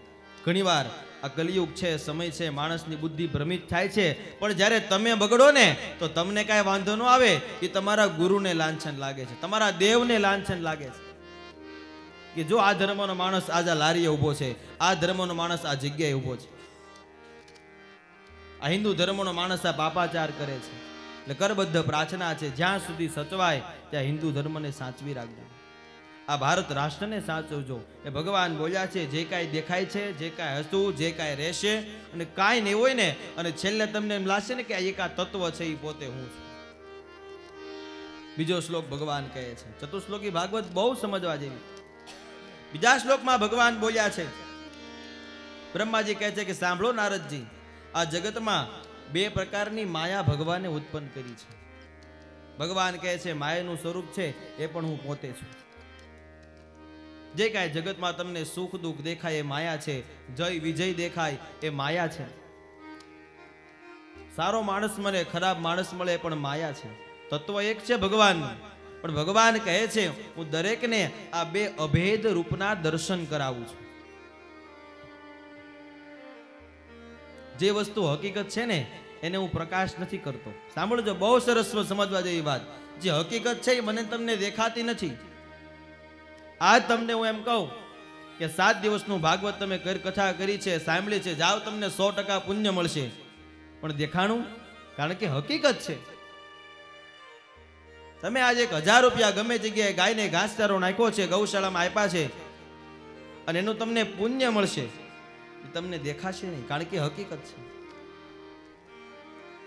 ઘણીવાર આ કલિયુગ છે, સમય છે, માણસની બુદ્ધિ ભ્રમિત થાય છે. પણ જ્યારે તમે બગડો ને તો તમને કાંઈ વાંધો ન આવે. એ તમારા ગુરુને લાંછન લાગે છે, તમારા દેવને લાંછન લાગે છે કે જો આ ધર્મનો માણસ આજ લારીએ ઉભો છે, આ ધર્મનો માણસ આ જગ્યાએ ઉભો છે, આ હિન્દુ ધર્મનો માણસ આ પાપાચાર કરે છે. એટલે કરબદ્ધ પ્રાર્થના છે, જ્યાં સુધી સચવાય ત્યાં હિન્દુ ધર્મને સાચવી રાખજો. આ ભારત રાષ્ટ્રને સાચવજો. એ ભગવાન બોલ્યા છે, જે કાંઈ દેખાય છે, જે કાંઈ હતું, જે કાંઈ રહેશે અને કાંઈ નહીં હોય ને, અને છેલ્લે તમને એમ લાગશે ને કે આ એક આ તત્વ છે, એ પોતે હું છું. બીજો શ્લોક ભગવાન કહે છે, ચતુશ્લોકી ભાગવત બહુ સમજવા જેવી. બીજા શ્લોકમાં ભગવાન બોલ્યા છે, બ્રહ્માજી કહે છે કે સાંભળો નારદજી, આ જગતમાં બે પ્રકારની માયા ભગવાને ઉત્પન્ન કરી છે. ભગવાન કહે છે માયાનું સ્વરૂપ છે એ પણ હું પોતે છું. જે કાંઈ જગતમાં તમને સુખ દુઃખ દેખાય એ માયા છે, જય વિજય દેખાય એ માયા છે. સારો માણસ મળે, ખરાબ માણસ મળે પણ માયા છે. તત્વ એક છે ભગવાનનું. પણ ભગવાન કહે છે હું દરેકને આ બે અભેદ રૂપના દર્શન કરાવું છું. જે વસ્તુ હકીકત છે ને એને હું પ્રકાશ નથી કરતો. સાંભળજો, બહુ સરસ સમજવા જેવી વાત. જે હકીકત છે એ મને તમને દેખાતી નથી. આજ તમને હું એમ કહું કે 7 દિવસનું ભાગવત તમે કથા કરી છે, સાંભળી છે, જાઓ તમને 100% પુણ્ય મળશે. પણ દેખાણું, કારણ કે હકીકત છે. તમે આજે 1000 રૂપિયા ગમે જગ્યાએ ગાયને ઘાસચારો નાખ્યો છે, ગૌશાળામાં આપ્યા છે, અને એનું તમને પુણ્ય મળશે, એ તમને દેખાશે નહીં, કારણ કે હકીકત છે.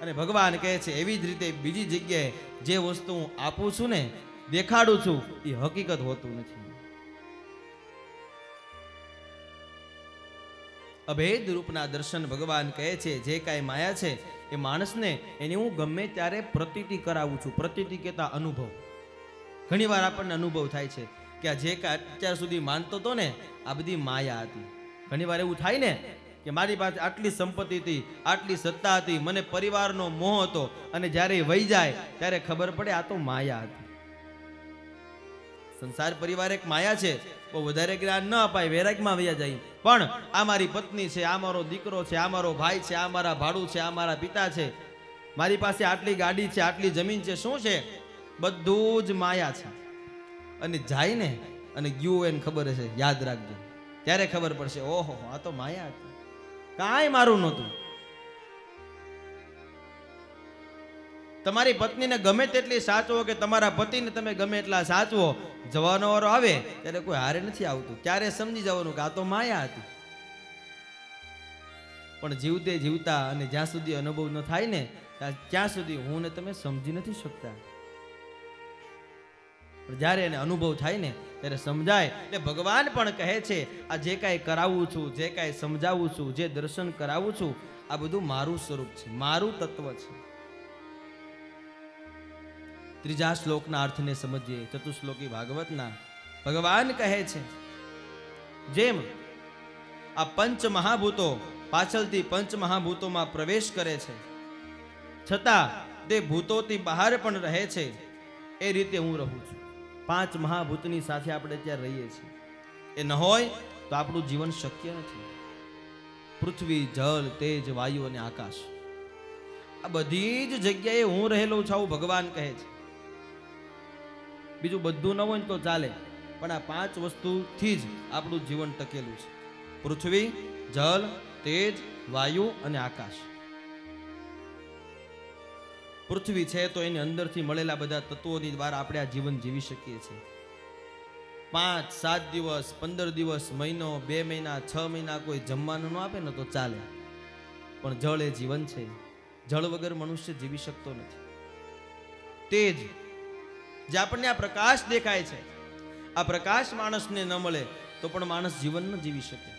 અને ભગવાન કહે છે એવી જ રીતે બીજી જગ્યાએ જે વસ્તુ હું આપું છું ને, દેખાડું છું, એ હકીકત હોતું નથી. અભેદ રૂપના દર્શન ભગવાન કહે છે. જે કાંઈ માયા છે એ માણસને એની હું ગમે ત્યારે પ્રતીતિ કરાવું છું. પ્રતીતિ કહેતા અનુભવ. ઘણીવાર આપણને અનુભવ થાય છે કે આ જે કાંઈ અત્યાર સુધી માનતો હતો ને આ બધી માયા હતી. ઘણીવાર એવું થાય ને કે મારી પાસે આટલી સંપત્તિ હતી, આટલી સત્તા હતી, મને પરિવારનો મોહ હતો, અને જ્યારે એ વહી જાય ત્યારે ખબર પડે આ તો માયા હતી. સંસાર પરિવાર એક માયા છે. બહુ વધારે જ્ઞાન ન અપાય, વૈરાગમાં વયા જાય. પણ આ મારી પત્ની છે, આ મારો દીકરો છે, આ મારો ભાઈ છે, આ મારા ભાડું છે, આ મારા પિતા છે, મારી પાસે આટલી ગાડી છે, આટલી જમીન છે, શું છે? બધું જ માયા છે. અને જાય ને અને ગયું એને ખબર હશે, યાદ રાખજો, ત્યારે ખબર પડશે ઓહો આ તો માયા હતી, કાંઈ મારું નહોતું. તમારી પત્નીને ગમે તેટલી સાચવો કે તમારા પતિને તમે ગમે એટલા સાચવો, જવાનો વારો આવે ત્યારે કોઈ હારે નથી આવતું. ત્યારે સમજી જવાનું કે આ તો માયા હતી. પણ જીવતે જીવતા અને જ્યાં સુધી અનુભવ ન થાય ને ત્યાં સુધી હું ને તમે સમજી નથી શકતા. પણ જ્યારે એને અનુભવ થાય ને ત્યારે સમજાય. એટલે ભગવાન પણ કહે છે આ જે કાંઈ કરાવું છું, જે કાંઈ સમજાવું છું, જે દર્શન કરાવું છું, આ બધું મારું સ્વરૂપ છે, મારું તત્વ છે. ત્રીજા શ્લોકના અર્થને સમજીએ, ચતુશ્લોકી ભાગવતના. ભગવાન કહે છે જેમ આ પંચ મહાભૂતો પાછળથી પંચ મહાભૂતોમાં પ્રવેશ કરે છે છતાં તે ભૂતોથી બહાર પણ રહે છે, એ રીતે હું રહું છું. પાંચ મહાભૂતની સાથે આપણે ત્યાં રહીએ છીએ. એ ન હોય તો આપણું જીવન શક્ય નથી. પૃથ્વી, જળ, તેજ, વાયુ અને આકાશ, આ બધી જ જગ્યાએ હું રહેલો છું આવું ભગવાન કહે છે. બીજું બધું ન હોય તો ચાલે, પણ આ પાંચ વસ્તુથી જ આપણું જીવન ટકેલું છે. પૃથ્વી, જળ, તેજ, વાયુ અને આકાશ. પૃથ્વી છે તો એની અંદરથી મળેલા બધા તત્વોની દ્વારા આપણે આ જીવન જીવી શકીએ છીએ. 5, 7 દિવસ, 15 દિવસ, મહિનો, 2 મહિના, 6 મહિના કોઈ જમવાનું ન આપે ને તો ચાલે, પણ જળ એ જીવન છે. જળ વગર મનુષ્ય જીવી શકતો નથી. તેજ, જે આપણને આ પ્રકાશ દેખાય છે, આ પ્રકાશ માણસને ન મળે તો પણ માણસ જીવન ન જીવી શકે.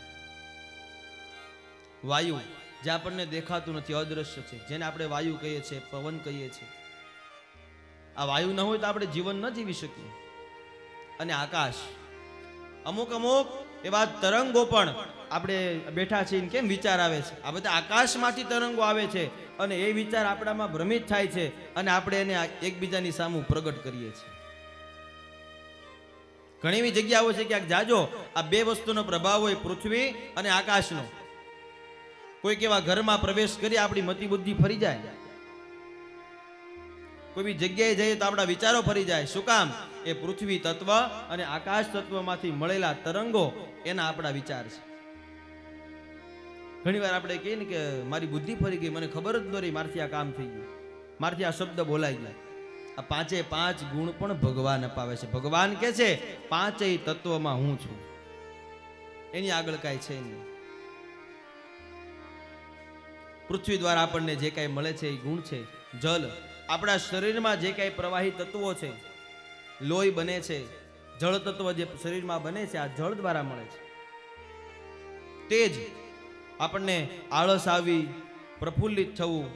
વાયુ, જે આપણને દેખાતું નથી, અદ્રશ્ય છે, જેને આપણે વાયુ કહીએ છીએ, પવન કહીએ છીએ. આ વાયુ ન હોય તો આપણે જીવન ન જીવી શકીએ. અને આકાશ, અમુક એવા તરંગો પણ આપણે બેઠા છીએ કેમ વિચાર આવે છે, આ બધા આકાશમાંથી તરંગો આવે છે અને એ વિચાર આપણામાં ભ્રમિત થાય છે અને આપણે એને એકબીજાની સામે પ્રગટ કરીએ છીએ. ઘણી એવી જગ્યાઓ છે ક્યાંક જાજો આ બે વસ્તુનો પ્રભાવ હોય, પૃથ્વી અને આકાશનો. કોઈક એવા ઘરમાં પ્રવેશ કરી આપણી મતિ બુદ્ધિ ફરી જાય, કોઈ બી જગ્યાએ જઈએ તો આપણા વિચારો ફરી જાય. શું કામ? એ પૃથ્વી તત્વ અને આકાશ તત્વમાંથી મળેલા તરંગો એના આપણા વિચાર છે. ઘણી વાર આપણે કહીએ ને કે મારી બુદ્ધિ ફરી ગઈ, મને ખબર જ ન રહી, મારથી આ કામ થઈ ગયું, મારથી આ શબ્દ બોલાઈ ગયા. આ 5 ગુણ પણ ભગવાન અપાવે છે. ભગવાન કે છે 5 તત્વમાં હું છું, એની આગળ કાંઈ છે નહીં. પૃથ્વી દ્વારા આપણને જે કાંઈ મળે છે એ ગુણ છે. જલ, આપણા શરીરમાં જે કાંઈ પ્રવાહી તત્વો છે, લોહી બને છે, જળ તત્વ જે શરીરમાં બને છે, આ જળ દ્વારા મળે છે. તેજ, આપણને આળસ આવી, પ્રફુલ્લિત થવું,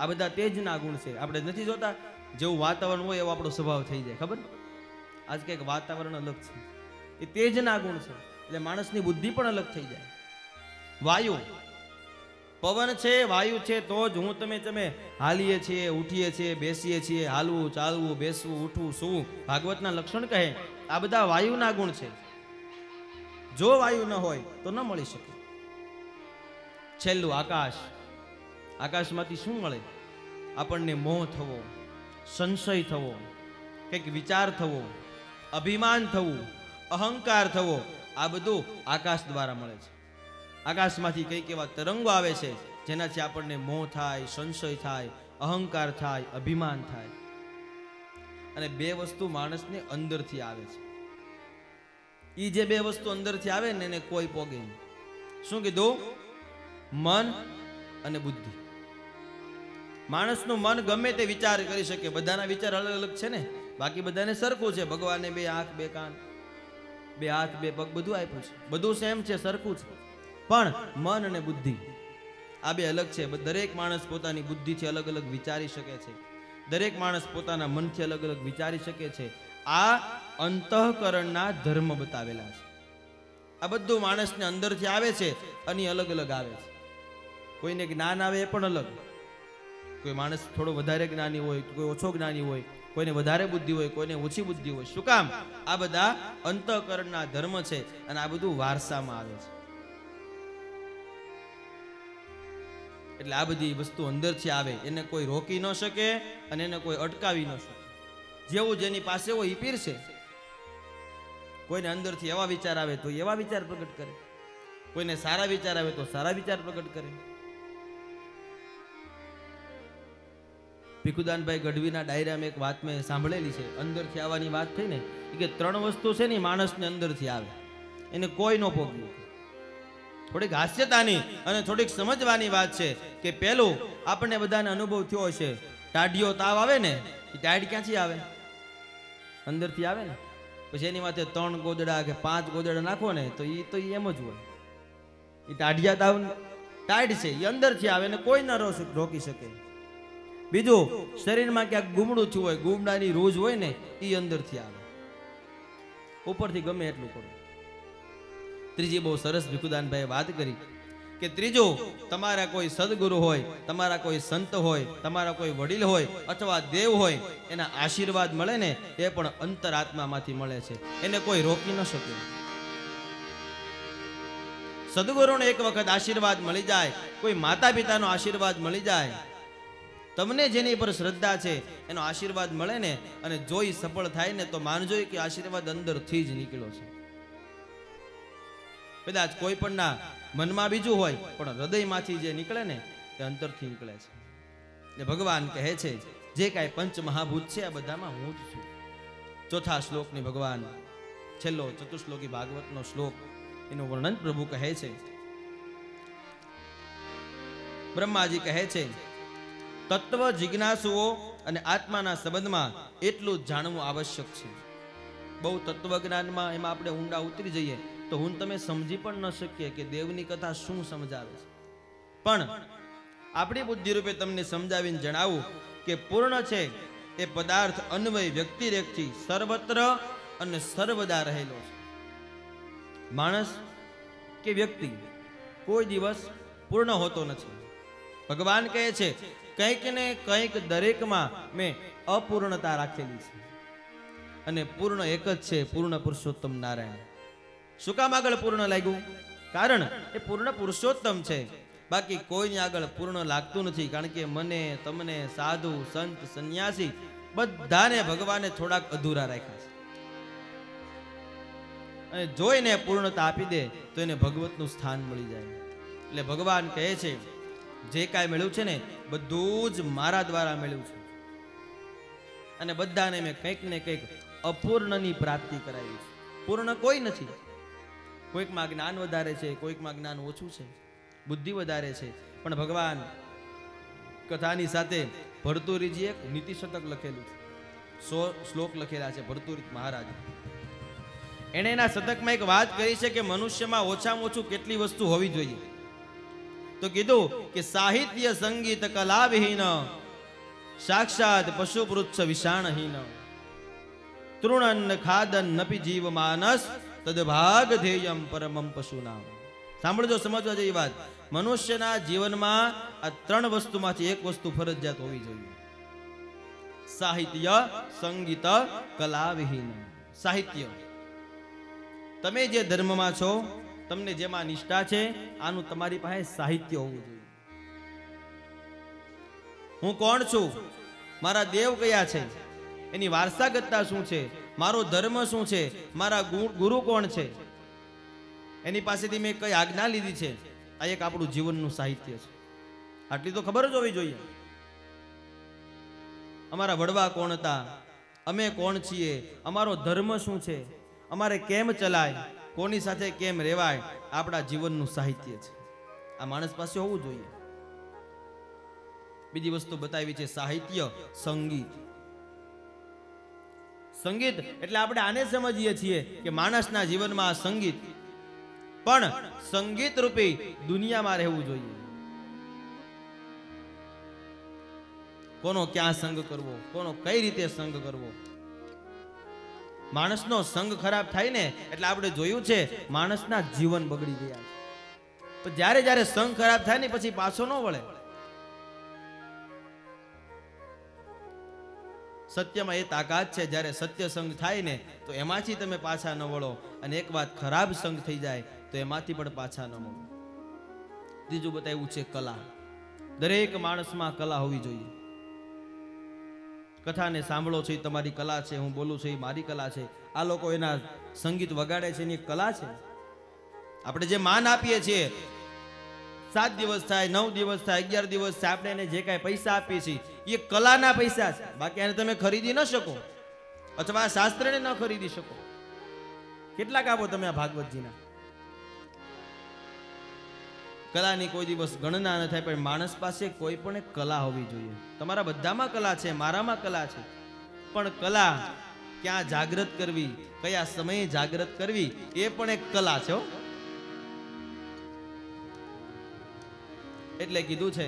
આ બધા તેજના ગુણ છે. આપણે નથી જોતા જેવું વાતાવરણ હોય એવો આપણો સ્વભાવ થઈ જાય, ખબર? આજ કંઈક વાતાવરણ અલગ છે, એ તેજના ગુણ છે, એટલે માણસની બુદ્ધિ પણ અલગ થઈ જાય. વાયુ, પવન છે, વાયુ છે તો જ હું તમે હાલીએ છીએ, ઉઠીએ છીએ, બેસીએ છીએ. હાલવું, ચાલવું, બેસવું, ઉઠવું, સૂવું, ભાગવતના લક્ષણ કહે આ બધા વાયુના ગુણ છે. જો વાયુ ન હોય તો ન મળી શકે. છેલ્લું આકાશ. આકાશમાંથી શું મળે? આપણને મોહ થવો, સંશય થવો, કંઈક વિચાર થવો, અભિમાન થવું, અહંકાર થવો, આ બધું આકાશ દ્વારા મળે છે. આકાશમાંથી કંઈક એવા તરંગો આવે છે જેનાથી આપણને મોહ થાય, સંશય થાય, અહંકાર થાય, અભિમાન થાય. અને બે વસ્તુ માણસને અંદરથી આવે છે. એ જે બે વસ્તુ અંદરથી આવે ને એને કોઈ પોગે નહીં. શું કીધું? મન અને બુદ્ધિ. માણસનું મન ગમે તે વિચાર કરી શકે, બધાના વિચાર અલગ અલગ છે ને, બાકી બધાને સરખું છે. ભગવાને 2 આંખ, 2 કાન, 2 હાથ, 2 પગ બધું આપ્યું છે, બધું સેમ છે, સરખું છે. પણ મન અને બુદ્ધિ આ બે અલગ છે. દરેક માણસ પોતાની બુદ્ધિથી અલગ અલગ વિચારી શકે છે. દરેક માણસ પોતાના મનથી અલગ અલગ વિચારી શકે છે. આ અંતઃકરણના ધર્મ બતાવેલા છે. આ બધું માણસને અંદરથી આવે છે અને અલગ અલગ આવે છે. કોઈને જ્ઞાન આવે એ પણ અલગ. કોઈ માણસ થોડો વધારે જ્ઞાની હોય, કોઈ ઓછો જ્ઞાની હોય, કોઈને વધારે બુદ્ધિ હોય, કોઈને ઓછી બુદ્ધિ હોય. શું કામ? આ બધા અંતઃકરણના ધર્મ છે અને આ બધું વારસામાં આવે છે. એટલે આ બધી વસ્તુ અંદરથી આવે, એને કોઈ રોકી ન શકે અને એને કોઈ અટકાવી ન શકે. જેવું જેની પાસે હોય એ પીરશે. કોઈને અંદરથી એવા વિચાર આવે તો એવા વિચાર પ્રગટ કરે, કોઈને સારા વિચાર આવે તો સારા વિચાર પ્રગટ કરે. ભીખુદાનભાઈ ગઢવીના ડાયરામાં એક વાત મેં સાંભળેલી છે. અંદરથી આવવાની વાત થઈ ને, કે 3 વસ્તુ છે ને માણસને અંદરથી આવે, એને કોઈ ન ભોગવ્યું. થોડીક હાસ્યતાની અને થોડીક સમજવાની વાત છે કે પેલું આપણને બધાને અનુભવ થયો હશે, ટાઢિયો તાવ આવે ને, એ ટાઢ ક્યાંથી આવે? અંદરથી આવે ને. પછી એની માથે 3 ગોદડા કે 5 ગોદડા નાખો ને તો એ એમ જ હોય. એ ટાઢિયા તાવ ટાઢ છે, એ અંદરથી આવે ને કોઈ ન રોકી શકે. બીજું, શરીરમાં ક્યાંક ગુમડું થયું હોય, ગુમડાની રોજ હોય ને, એ અંદરથી આવે. ઉપરથી ગમે એટલું કરો. ત્રીજી બહુ સરસ ભીખુદાનભાઈએ વાત કરી કે ત્રીજો, તમારા કોઈ સદગુરુ હોય, તમારા કોઈ સંત હોય, તમારા કોઈ વડીલ હોય અથવા દેવ હોય, એના આશીર્વાદ મળે ને એ પણ અંતરાત્મામાંથી મળે છે, એને કોઈ રોકી ન શકે. સદગુરુનો એક વખત આશીર્વાદ મળી જાય, કોઈ માતા પિતાનો આશીર્વાદ મળી જાય, તમને જેની પર શ્રદ્ધા છે એનો આશીર્વાદ મળે ને, અને જોઈ સફળ થાય ને તો માનજો કે આશીર્વાદ અંદરથી જ નીકળ્યો છે. કદાચ કોઈ પણ ના મનમાં બીજું હોય પણ હૃદયમાંથી જે નીકળે ને એ અંતરથી નીકળે છે. એટલે ભગવાન કહે છે જે કાંઈ પંચ મહાભૂત છે આ બધામાં હું જ છું. 4થા શ્લોકની ભગવાન છેલ્લો ચતુશ્લોકી ભાગવતનો શ્લોક, એનું વર્ણન પ્રભુ કહે છે. બ્રહ્માજી કહે છે, તત્વ જિજ્ઞાસુઓ અને આત્માના સંબંધમાં એટલું જ જાણવું આવશ્યક છે. બહુ તત્વજ્ઞાનમાં એમાં આપણે ઊંડા ઉતરી જઈએ તો હું તમે સમજી પણ ન શકીએ કે દેવની કથા શું સમજાવે છે. પણ આપણી બુદ્ધિ રૂપે તમને સમજાવીને જણાવું કે પૂર્ણ છે એ પદાર્થ અન્વય વ્યક્તિરેખથી સર્વત્ર અને સર્વદા રહેલો છે. માણસ કે વ્યક્તિ કોઈ દિવસ પૂર્ણ હોતો નથી. ભગવાન કહે છે કંઈક ને કંઈક દરેકમાં મેં અપૂર્ણતા રાખેલી છે, અને પૂર્ણ એક જ છે, પૂર્ણ પુરુષોત્તમ નારાયણ. શું કામ આગળ પૂર્ણ લાગ્યું? કારણ એ પૂર્ણ પુરુષોત્તમ છે. બાકી કોઈની આગળ પૂર્ણ લાગતું નથી. કારણ કે મને, તમને, સાધુ, સંત, સંન્યાસી બધાને ભગવાને થોડાક અધૂરા રાખ્યા છે. અને જોઈને પૂર્ણતા આપી દે તો એને ભગવતનું સ્થાન મળી જાય. એટલે ભગવાન કહે છે જે કાંઈ મળ્યું છે ને બધું જ મારા દ્વારા મળ્યું છે, અને બધાને મેં કંઈક ને કંઈક અપૂર્ણની પ્રાપ્તિ કરાવી છે. પૂર્ણ કોઈ નથી. કોઈકમાં જ્ઞાન વધારે છે, કોઈકમાં જ્ઞાન ઓછું છે, બુદ્ધિ વધારે છે. પણ ભગવાન કથાની સાથે ભરતુરીજી એક નીતિ શતક લખેલું છે, 100 શ્લોક લખેલા છે ભરતુરી મહારાજ. એણે એના શતકમાં એક વાત કરી છે કે મનુષ્યમાં ઓછામાં ઓછું કેટલી વસ્તુ હોવી જોઈએ. તો કીધું કે સાહિત્ય સંગીત કલા વિહીન, સાક્ષાત પશુ પૃચ્છ વિષાણહીન, તૃણન ખાદન નપી જીવ માનસ, તદભાગ ધ્યેયમ પરમમ પશુનામ. સાંભળજો, સમજવા જેવી વાત. મનુષ્યના જીવનમાં આ 3 વસ્તુમાંથી એક વસ્તુ ફરજિયાત હોવી જોઈએ. સાહિત્ય સંગીત કલા વિહીન. સાહિત્ય, તમે જે ધર્મમાં છો, તમને જેમાં નિષ્ઠા છે, આનું તમારી પાસે સાહિત્ય હોવું જોઈએ. હું કોણ છું, મારા દેવ કયા છે, એની વારસાગતતા શું છે, મારો ધર્મ શું છે, મારા ગુરુ કોણ છે, એની પાસેથી મેં કઈ આજ્ઞા લીધી છે, આ એક આપણું જીવનનું સાહિત્ય છે. આટલી તો ખબર જ હોવી જોઈએ. અમારા વડવા કોણ હતા, અમે કોણ છીએ, અમારો ધર્મ શું છે, અમારે કેમ ચલાય, કોની સાથે કેમ રહેવાય, આપણા જીવનનું સાહિત્ય છે. આ માણસ પાસે હોવું જોઈએ. બીજી વસ્તુ બતાવી છે સાહિત્ય સંગીત. સંગીત એટલે આપણે આને સમજીએ છીએ કે માણસના જીવનમાં સંગીત, પણ સંગીત રૂપી દુનિયામાં રહેવું જોઈએ. કોનો ક્યાં સંગ કરવો, કોનો કઈ રીતે સંગ કરવો. માણસનો સંગ ખરાબ થાય ને એટલે આપણે જોયું છે માણસના જીવન બગડી ગયા છે. પણ જ્યારે જ્યારે સંગ ખરાબ થાય ને પછી પાછો ન વળે. સત્યમાં એ તાકાત છે, જ્યારે સત્ય સંગ થાય ને તો એમાંથી તમે પાછા ન વળો, અને એક વાત ખરાબ સંગ થઈ જાય તો એમાંથી પણ પાછા ન વળો. ત્રીજું બતાવ્યું છે કલા. દરેક માણસમાં કલા હોવી જોઈએ. કથાને સાંભળો છો એ તમારી કલા છે, હું બોલું છું એ મારી કલા છે. આ લોકો એના સંગીત વગાડે છે એની કલા છે. આપણે જે માન આપીએ છીએ, 7 દિવસ થાય, 9 દિવસ થાય, 11 દિવસ થાય, આપણે એને જે કાંઈ પૈસા આપીએ છીએ એ કલાના પૈસા છે. બાકી એને તમે ખરીદી ન શકો, અથવા શાસ્ત્રને ન ખરીદી શકો. કેટલાક આપો તમે આ ભાગવતજીના? કલાની કોઈ દિવસ ગણના ન થાય, પણ માણસ પાસે કોઈ પણ એક કલા હોવી જોઈએ. તમારા બધામાં કલા છે, મારામાં કલા છે, પણ કલા ક્યાં જાગૃત કરવી, કયા સમયે જાગૃત કરવી, એ પણ એક કલા છે. એટલે કીધું છે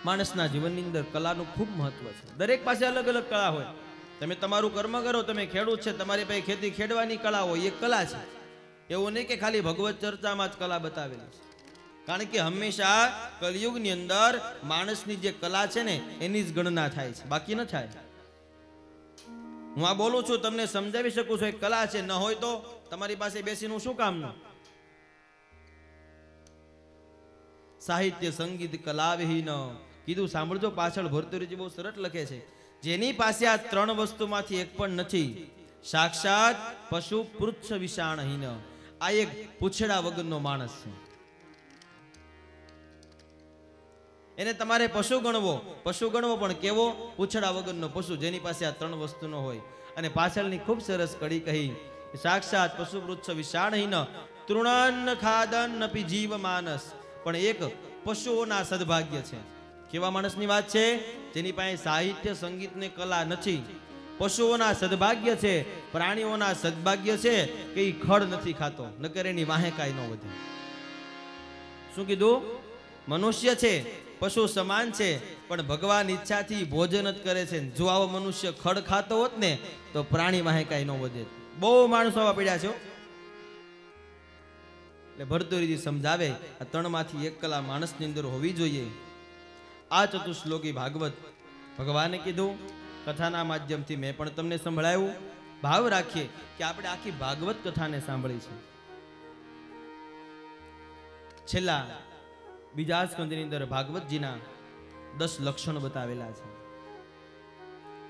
માણસના જીવનની અંદર કલાનું ખૂબ મહત્વ છે. દરેક પાસે અલગ અલગ કળા હોય. તમે તમારું કર્મ કરો, તમે ખેડૂત છે, તમારી પાસે ખેતી ખેડવાની કળા હોય, એ કલા છે. એવું નહીં કે ખાલી ભગવત ચર્ચામાં જ કલા બતાવેલી છે. કારણ કે હંમેશા કલયુગની અંદર માણસની જે કલા છે ને એની જ ગણના થાય છે, બાકી ન થાય. હું આ બોલું છું તમને સમજાવી શકું છું, એક કલા છે. ન હોય તો તમારી પાસે બેસીનું શું કામનું? સાહિત્ય સંગીત કલા વિહીન. કીધું સાંભળજો, પાછળ ભર્તૃહરિજી બહુ સરળ લખે છે, જેની પાસે આ 3 વસ્તુમાંથી એક પણ નથી, સાક્ષાત પશુ પૃચ્છ વિષાણહીન. આ એક પૂછડા વગરનો માણસ છે. એને તમારે પશુ ગણવો પણ કેવો? પૂછડા વગરનો પશુ, જેની પાસે આ 3 વસ્તુ ન હોય. અને પાછળની ખૂબ સરસ કડી કહી, સાક્ષાત પશુ પૃચ્છ વિષાણહીન તૃણન ખાદન નપી જીવ માનસ. પણ એક પશુઓના સદભાગ્ય છે. કેવા માણસની વાત છે? જેની પાસે સાહિત્ય સંગીત ને કલા નથી. પશુઓના સદભાગ્ય છે, પ્રાણીઓના સદભાગ્ય છે કે એ ખડ નથી ખાતો, નકર એની વાહે કાંઈ ન વધે. શું કીધું? મનુષ્ય છે, પશુ સમાન છે, પણ ભગવાન ઈચ્છાથી ભોજન જ કરે છે. જો આવો મનુષ્ય ખડ ખાતો હોત ને તો પ્રાણી વાહે કાંઈ ન વધે. બહુ માણસો આવા પડ્યા છે. એટલે ભર્તૃહરિજી સમજાવે, આ 3માંથી એક કલા માણસની અંદર હોવી જોઈએ. આ ચતુશ્લોકી ભાગવત ભગવાને કીધું, કથાના માધ્યમથી મેં પણ તમને સંભળાયું. ભાવ રાખીએ કે આપણે આખી ભાગવત કથાને સાંભળી છે. છેલ્લા બીજા સ્કંદની અંદર ભાગવતજીના 10 લક્ષણ બતાવેલા છે.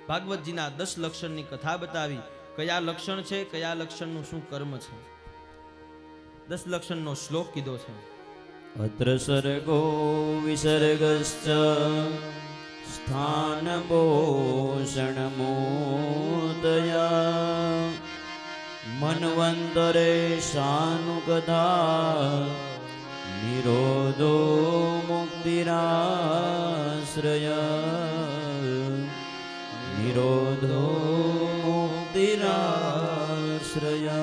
ભાગવતજીના 10 લક્ષણની કથા બતાવી. કયા લક્ષણ છે, કયા લક્ષણનું શું કર્મ છે. 10 લક્ષણનો શ્લોક કીધો છે. અત્ર સર્ગો વિસર્ગશ્ચ સ્થાનભૂષણમોદયા મન્વંતરે શાનુકથા નિરોધો મુક્તિરાશ્રય નિરોધો મુક્તિરાશ્રય.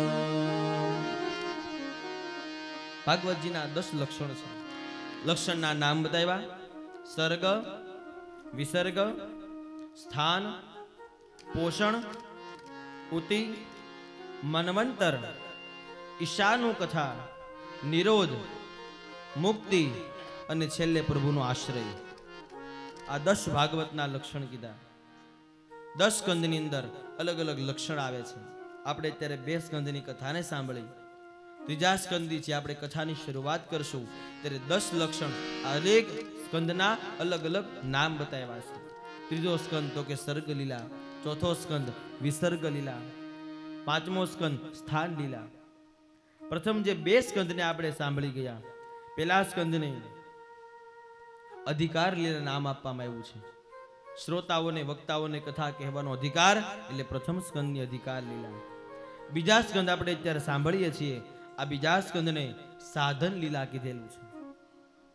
ભાગવતજીના 10 લક્ષણ છે. લક્ષણના નામ બતાવ્યા: સર્ગ, વિસર્ગ, સ્થાન, પોષણ, ઉતિ, મન્વંતર, ઈશાનું કથા, નિરોધ, મુક્તિ અને છેલ્લે પ્રભુનો આશ્રય. આ 10 ભાગવતના લક્ષણ કીધા. 10 સ્કંદની અંદર અલગ અલગ લક્ષણ આવે છે. આપણે અત્યારે 2 સ્કંદની કથાને સાંભળી. ત્રીજા સ્કંદી છે, આપણે કથાની શરૂઆત કરશું ત્યારે 10 લક્ષણ દરેક સ્કંદના અલગ અલગ નામ બતાવ્યા છે. ત્રીજો સ્કંદ તો કે સર્ગ લીલા, ચોથો સ્કંદ વિસર્ગ લીલા, પાંચમો સ્કંદ સ્થાન લીલા. પ્રથમ જે 2 સ્કંદને આપણે સાંભળી ગયા, પેલા સ્કંદને અધિકાર લીલા નામ આપવામાં આવ્યું છે. શ્રોતાઓને વક્તાઓને કથા કહેવાનો અધિકાર એટલે પ્રથમ સ્કંદની અધિકાર લીલા. બીજા સ્કંદ આપણે અત્યારે સાંભળીએ છીએ, આ બીજા સ્કંદને સાધન લીલા કીધેલું છે.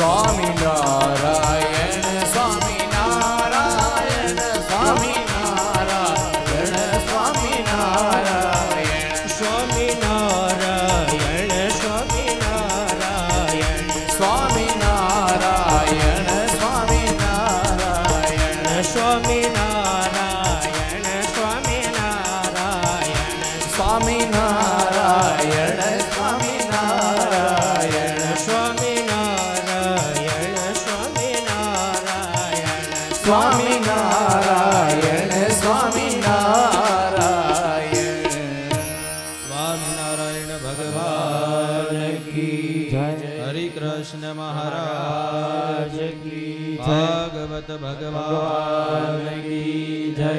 સ્વામિનારાયણ સ્વામિનારાયણ સ્વામિનારાયણ સ્વામિનારાયણ સ્વામિનારાયણ સ્વામિનારાયણ સ્વામિનારાયણ સ્વામિનારાયણ સ્વામિનારાયણ સ્વામિનારાયણ સ્વામિનારાયણ સ્વામિનારાયણ સ્વામિનારાયણ સ્વામિનારાયણ સ્વામિનારાયણ સ્વામિનારાયણ સ્વામિનારાયણ ભગવાન કી જય. હરિ કૃષ્ણ મહારાજ કી જય. ભાગવત ભગવાન કી જય.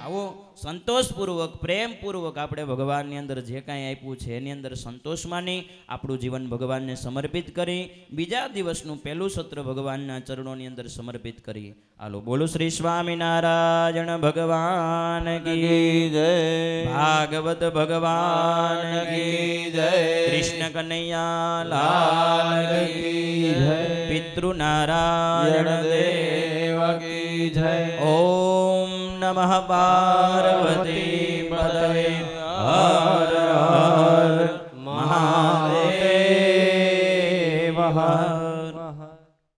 આવો સંતોષપૂર્વક પ્રેમપૂર્વક આપણે ભગવાનની અંદર જે કાંઈ આપ્યું છે એની અંદર સંતોષ માની આપણું જીવન ભગવાનને સમર્પિત કરી બીજા દિવસનું પહેલું સત્ર ભગવાનના ચરણોની અંદર સમર્પિત કરી. હાલો બોલો શ્રી સ્વામિનારાયણ ભગવાન કી જય. ભાગવત ભગવાન કી જય. કૃષ્ણ કનૈયા લાલ કી જય. પિતૃનારાયણ દેવ કી જય. ઓમ નમઃ પાર્વતી